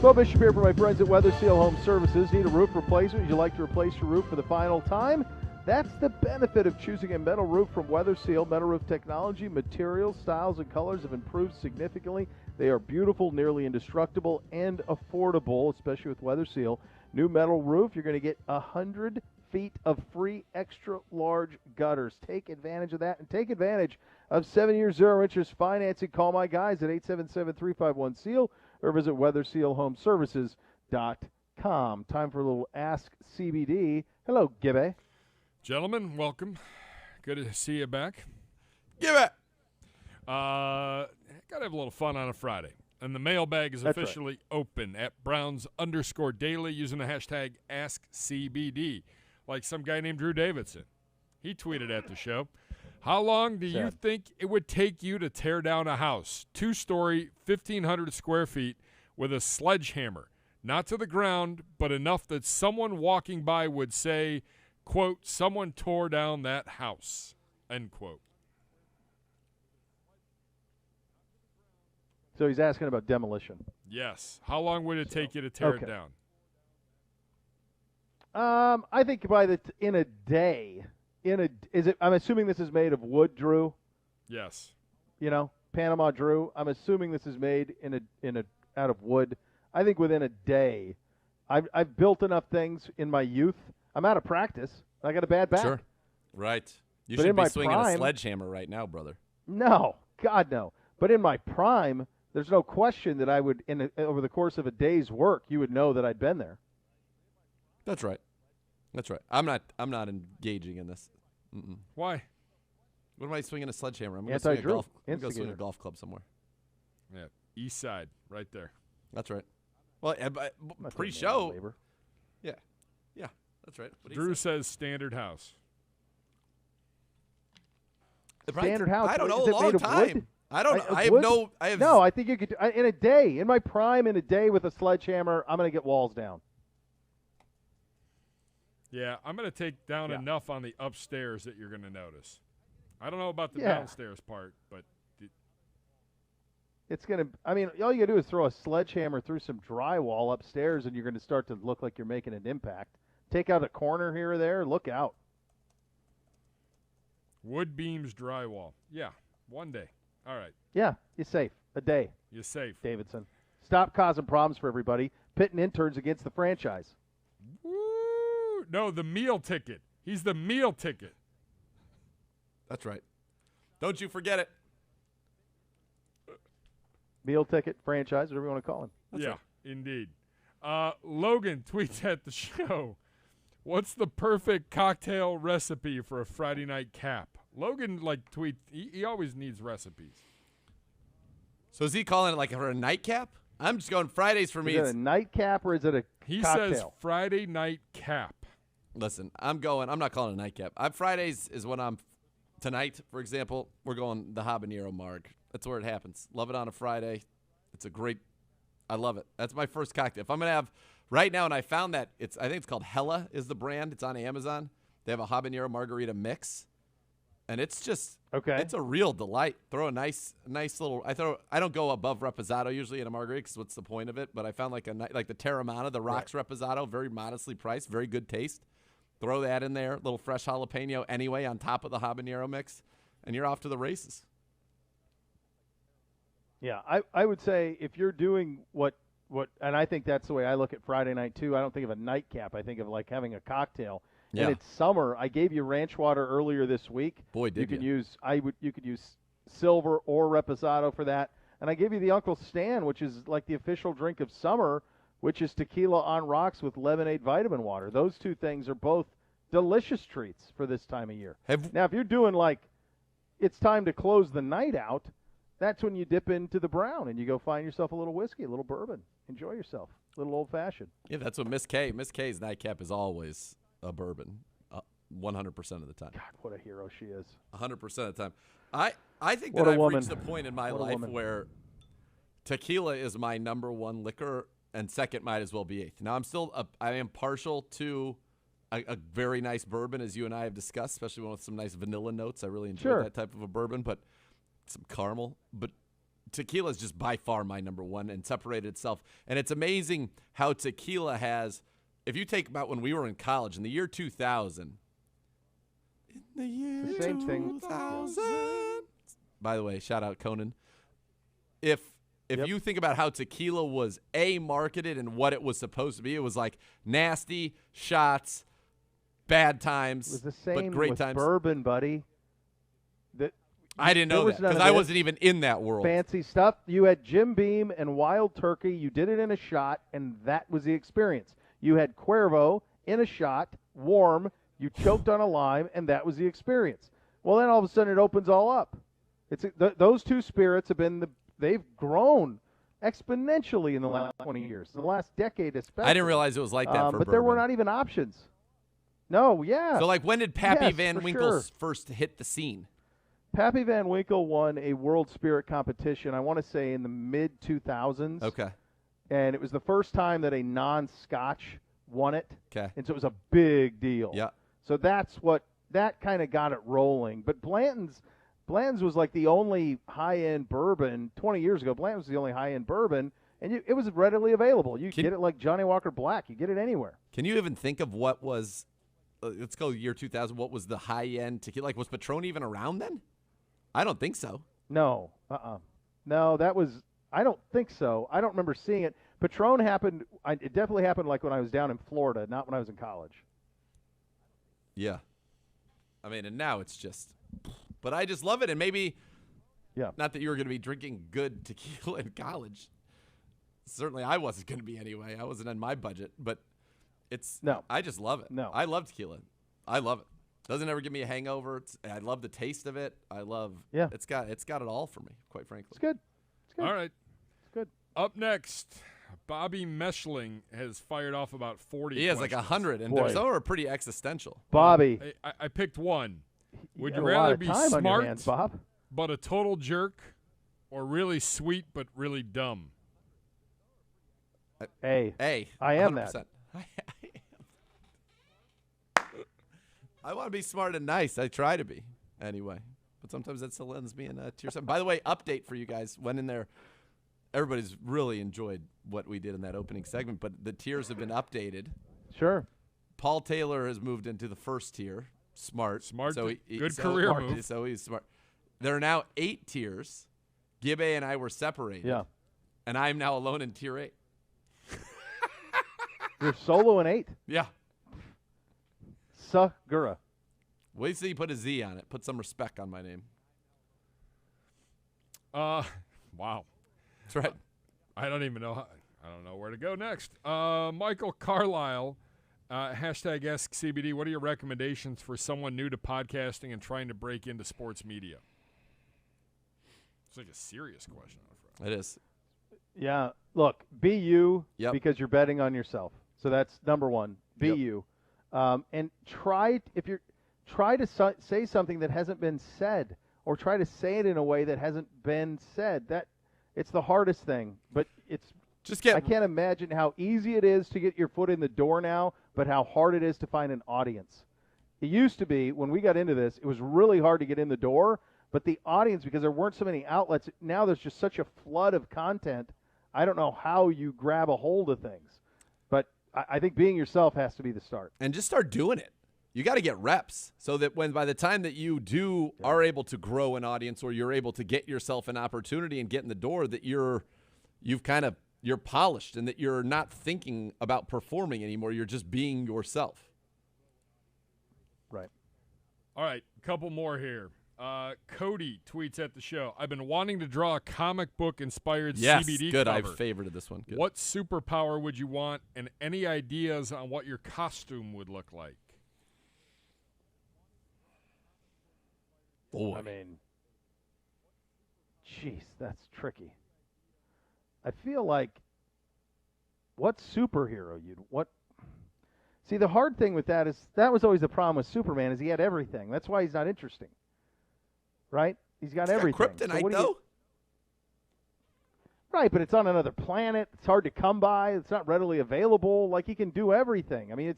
Beau Bishop here for my friends at Weather Seal Home Services. Need a roof replacement? Would you like to replace your roof for the final time? That's the benefit of choosing a metal roof from Weather Seal. Metal roof technology, materials, styles, and colors have improved significantly. They are beautiful, nearly indestructible, and affordable, especially with Weather Seal. New metal roof, you're going to get 100 feet of free extra large gutters. Take advantage of that and take advantage of 7-year 0-interest financing. Call my guys at 877-351-SEAL or visit weathersealhomeservices.com. Time for a little Ask CBD. Hello, Gibby. Gentlemen, welcome. Good to see you back. Give it. Got to have a little fun on a Friday. And the mailbag is officially open at Browns_Daily using the hashtag AskCBD, like some guy named Drew Davidson. He tweeted at the show. How long do you think it would take you to tear down a house? 2-story, 1,500 square feet with a sledgehammer. Not to the ground, but enough that someone walking by would say, quote, someone tore down that house, end quote. So he's asking about demolition. Yes. How long would it take you to tear it down? I think in a day. I'm assuming this is made of wood, Drew. Yes. You know, Panama Drew. I'm assuming this is made out of wood. I think within a day. I've built enough things in my youth. I'm out of practice. I got a bad back. Sure. Right. You but should be my swinging prime, a sledgehammer right now, brother. No. God, no. But in my prime, there's no question that I would, over the course of a day's work, you would know that I'd been there. That's right. That's right. I'm not engaging in this. Mm-mm. Why? What am I swinging a sledgehammer? I'm going to swing a golf club somewhere. Yeah, east side, right there. That's right. Well, pre-show. Yeah. Yeah, that's right. Drew says standard house. Standard house. I don't know. Is A it long made of time. wood? I don't. I have No, I think you could in a day. In my prime, in a day with a sledgehammer, I'm going to get walls down. Yeah, I'm going to take down enough on the upstairs that you're going to notice. I don't know about the downstairs part, but it's going to. I mean, all you got to do is throw a sledgehammer through some drywall upstairs, and you're going to start to look like you're making an impact. Take out a corner here or there. Look out. Wood beams, drywall. Yeah, one day. All right. Yeah, you're safe. A day. You're safe. Davidson. Stop causing problems for everybody. Pitting interns against the franchise. Woo! No, the meal ticket. He's the meal ticket. That's right. Don't you forget it. Meal ticket, franchise, whatever you want to call him. That's right. Indeed. Logan tweets at the show, what's the perfect cocktail recipe for a Friday night cap? Logan, tweets. He always needs recipes. So is he calling it like for a nightcap? I'm just going Fridays for me. Is it a nightcap or is it a He cocktail? says Friday night cap. Listen, I'm not calling it a nightcap. Fridays is when tonight, for example, we're going the habanero marg. That's where it happens. Love it on a Friday. I love it. That's my first cocktail. If I'm going to have right now, and I found that I think it's called Hella is the brand. It's on Amazon. They have a habanero margarita mix. And it's just it's a real delight. Throw a nice little. I don't go above reposado usually in a margarita because what's the point of it? But I found like the Terramana, the Rocks reposado, very modestly priced, very good taste. Throw that in there, little fresh jalapeno anyway on top of the habanero mix, and you're off to the races. Yeah, I would say if you're doing what, and I think that's the way I look at Friday night too. I don't think of a nightcap. I think of like having a cocktail. Yeah. And it's summer. I gave you ranch water earlier this week. Boy, did you. You could use silver or reposado for that. And I gave you the Uncle Stan, which is like the official drink of summer, which is tequila on rocks with lemonade vitamin water. Those two things are both delicious treats for this time of year. Now, if you're doing it's time to close the night out, that's when you dip into the brown and you go find yourself a little whiskey, a little bourbon. Enjoy yourself. A little old-fashioned. Yeah, that's what Miss K's nightcap is always. A bourbon, 100% of the time. God, what a hero she is. 100% of the time. I think that I've reached the point in my life where tequila is my number one liquor, and second might as well be eighth. Now I am partial to a very nice bourbon, as you and I have discussed, especially one with some nice vanilla notes. I really enjoy that type of a bourbon, but some caramel. But tequila is just by far my number one and separated itself. And it's amazing how tequila has, if you take about when we were in college in the year 2000. In the year the same 2000. Thing. By the way, shout out Conan. If you think about how tequila was marketed and what it was supposed to be, it was like nasty shots, bad times, it was the same but great with times. Bourbon, buddy. I didn't know that because I wasn't even in that world. Fancy stuff. You had Jim Beam and Wild Turkey. You did it in a shot, and that was the experience. You had Cuervo in a shot, warm. You choked on a lime, and that was the experience. Well, then all of a sudden it opens all up. Those two spirits they've grown exponentially in the last 20 years, the last decade especially. I didn't realize it was like that for but bourbon. there were not even options. No, yeah. So, like, when did Pappy Van Winkle sure. first hit the scene? Pappy Van Winkle won a World Spirit competition, I want to say in the mid-2000s. Okay. And it was the first time that a non-Scotch won it. Okay. And so it was a big deal. Yeah. So that kind of got it rolling. But Blanton's was like the only high-end bourbon 20 years ago. Blanton's was the only high-end bourbon, and it was readily available. You get it like Johnny Walker Black. You get it anywhere. Can you even think of what was, let's go year 2000, what was the high-end tequila? Like, was Patron even around then? I don't think so. No. No, I don't think so. I don't remember seeing it. Patron happened, it definitely happened like when I was down in Florida, not when I was in college. Yeah. I mean, and now it's just, but I just love it. And maybe, not that you were going to be drinking good tequila in college. Certainly I wasn't going to be anyway. I wasn't on my budget, but I just love it. No. I love tequila. I love it. Doesn't ever give me a hangover. I love the taste of it. I love, it's got it all for me, quite frankly. It's good. All right. It's good. Up next, Bobby Meschling has fired off about 40 He has questions. like 100, and some are pretty existential. Bobby. I picked one. Would you have a lot rather of be time on your smart hands, Bob. but a total jerk, or really sweet but really dumb? I am 100%. that. I want to be smart and nice. I try to be anyway. But sometimes that still ends me in tier 7. By the way, update for you guys. Went in there. Everybody's really enjoyed what we did in that opening segment, but the tiers have been updated. Sure. Paul Taylor has moved into the first tier. Smart. So good career move. So he's smart. There are now 8 tiers. Gibbe and I were separated. Yeah. And I'm now alone in tier 8. You're solo in 8? Yeah. Segura. Wait till you put a Z on it. Put some respect on my name. Wow. That's right. I don't even know. I don't know where to go next. Michael Carlisle, hashtag AskCBD. What are your recommendations for someone new to podcasting and trying to break into sports media? It's like a serious question. It is. Yeah. Look, be you because you're betting on yourself. So that's number one. Be you. And try to say something that hasn't been said, or try to say it in a way that hasn't been said. It's the hardest thing, but I can't imagine how easy it is to get your foot in the door now, but how hard it is to find an audience. It used to be, when we got into this, it was really hard to get in the door, but the audience, because there weren't so many outlets, now there's just such a flood of content. I don't know how you grab a hold of things, but I think being yourself has to be the start. And just start doing it. You got to get reps so that by the time that you are able to grow an audience, or you're able to get yourself an opportunity and get in the door, that you're polished, and that you're not thinking about performing anymore. You're just being yourself. Right. All right, a couple more here. Cody tweets at the show, I've been wanting to draw a comic book inspired CBD good. cover. I've favorited this one. Good. What superpower would you want, and any ideas on what your costume would look like? Boy. I mean, jeez, that's tricky. I feel like, what superhero See, the hard thing with that is, that was always the problem with Superman, is he had everything. That's why he's not interesting. Right? He's got everything. Kryptonite, though? Right, but it's on another planet. It's hard to come by. It's not readily available. Like, he can do everything. I mean,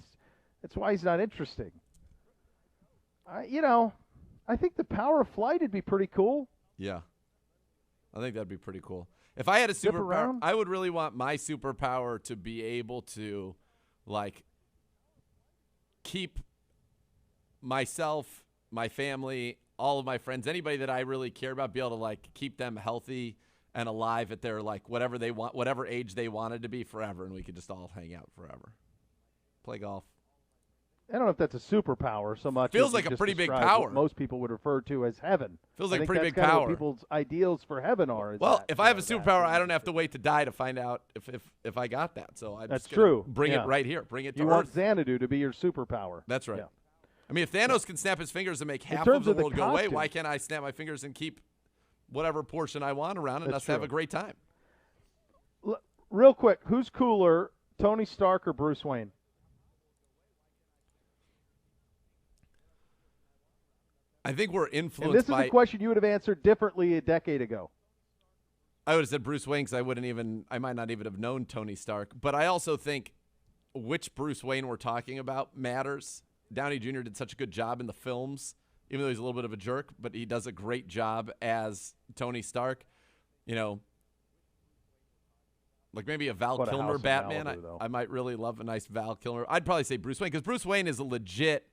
it's why he's not interesting. I think the power of flight would be pretty cool. Yeah. I think that'd be pretty cool. If I had a superpower, I would really want my superpower to be able to, like, keep myself, my family, all of my friends, anybody that I really care about, be able to, like, keep them healthy and alive at their, like, whatever they want, whatever age they wanted to be forever, and we could just all hang out forever. Play golf. I don't know if that's a superpower so much. Feels like a pretty big power. What most people would refer to as heaven. Feels like a pretty big power. power. What people's ideals for heaven are. Well, if I have a superpower, I don't have to wait to die to find out if I got that. So I'm that's just gonna true. Bring it right here. Bring it to you Earth. Want Xanadu to be your superpower. That's right. Yeah. I mean, if Thanos can snap his fingers and make half of the world go away, why can't I snap my fingers and keep whatever portion I want around and us have a great time? Real quick, who's cooler, Tony Stark or Bruce Wayne? I think we're influenced by... And this is a question you would have answered differently a decade ago. I would have said Bruce Wayne because I might not even have known Tony Stark. But I also think which Bruce Wayne we're talking about matters. Downey Jr. did such a good job in the films, even though he's a little bit of a jerk, but he does a great job as Tony Stark. You know, like maybe a Val Kilmer Batman. I might really love a nice Val Kilmer. I'd probably say Bruce Wayne because Bruce Wayne is a legit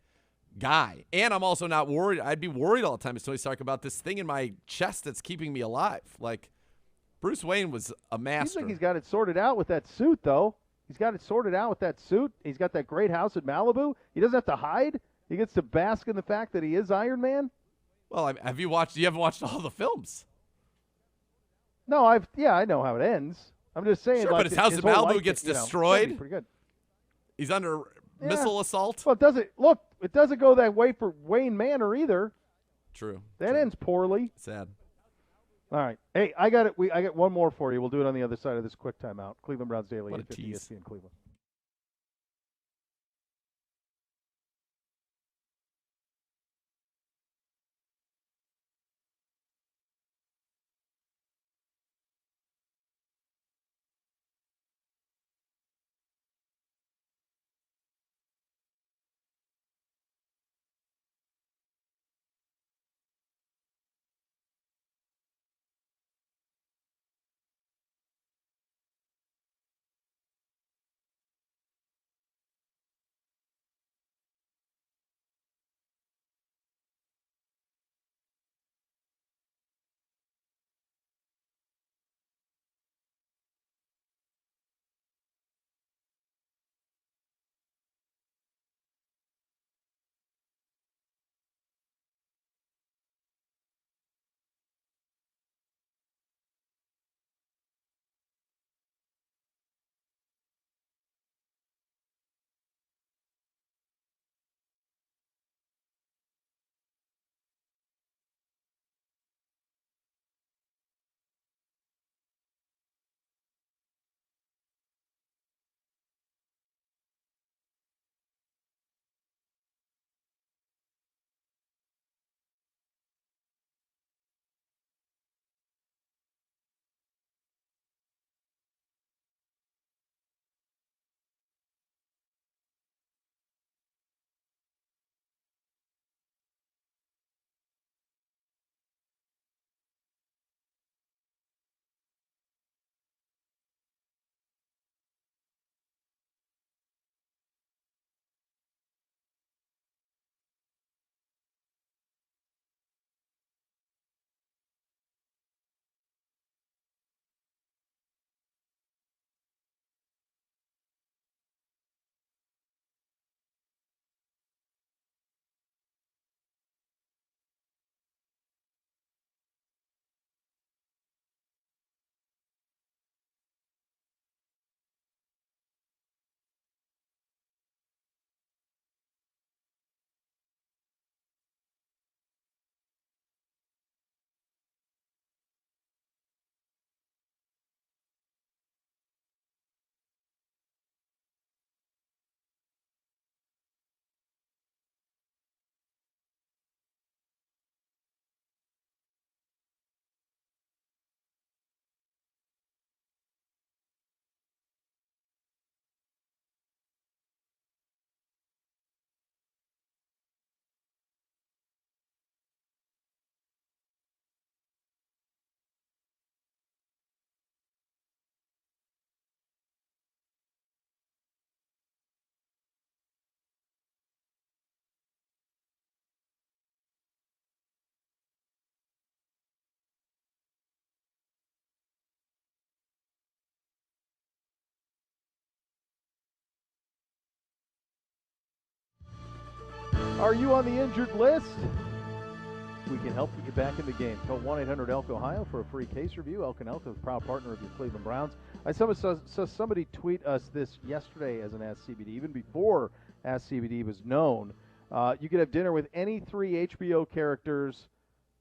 guy. And I'm also not worried. I'd be worried all the time as Tony Stark about this thing in my chest that's keeping me alive. Like, Bruce Wayne was a master. Seems like he's got it sorted out with that suit, though. He's got it sorted out with that suit. He's got that great house in Malibu. He doesn't have to hide. He gets to bask in the fact that he is Iron Man. Well, you haven't watched all the films. No, I know how it ends. I'm just saying. Sure, like, but his house in Malibu gets destroyed. Pretty good. He's under missile assault. Well, it doesn't go that way for Wayne Manor either. True. That ends poorly. Sad. All right. Hey, I got it. I got one more for you. We'll do it on the other side of this quick timeout. Cleveland Browns Daily, 850 ESPN Cleveland. Are you on the injured list? We can help get you back in the game. Call 1-800-ELK-OHIO for a free case review. Elk & Elk is a proud partner of your Cleveland Browns. I saw somebody tweet us this yesterday as an Ask CBD, even before Ask CBD was known. You could have dinner with any 3 HBO characters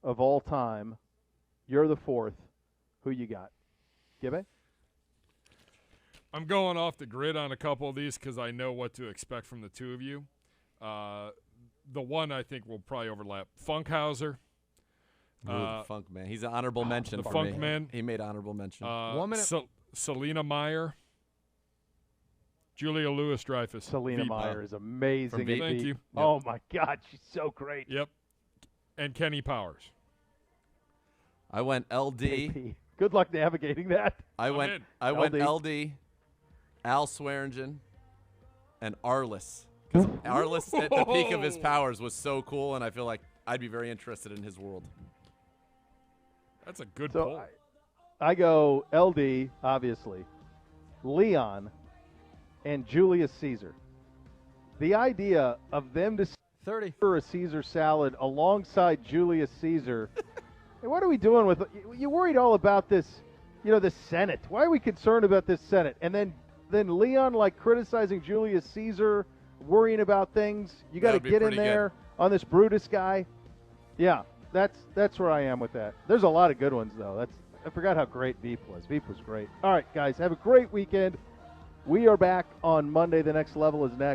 of all time. You're the 4th. Who you got? Gibbe? I'm going off the grid on a couple of these because I know what to expect from the two of you. The one I think will probably overlap. Funkhauser. The Funk Man. He's an honorable mention for Funk me. Man. He made honorable mention. 1 minute. Selena Meyer. Julia Louis-Dreyfus. Selena Meyer is amazing. Thank you. Yep. Oh, my God. She's so great. Yep. And Kenny Powers. I went LD. KP. Good luck navigating that. I went LD, Al Swearingen, and Arliss. Because Arliss at the peak of his powers was so cool, and I feel like I'd be very interested in his world. That's a good poll. I go LD, obviously, Leon, and Julius Caesar. The idea of them to 30 for a Caesar salad alongside Julius Caesar. Hey, what are we doing with you? Worried all about this, the Senate. Why are we concerned about this Senate? And then Leon like criticizing Julius Caesar, worrying about things. You got to get in there on this Brutus guy. Yeah, that's where I am with that. There's a lot of good ones though. I forgot how great Veep was. Veep was great. All right, guys, have a great weekend. We are back on Monday. The Next Level is next.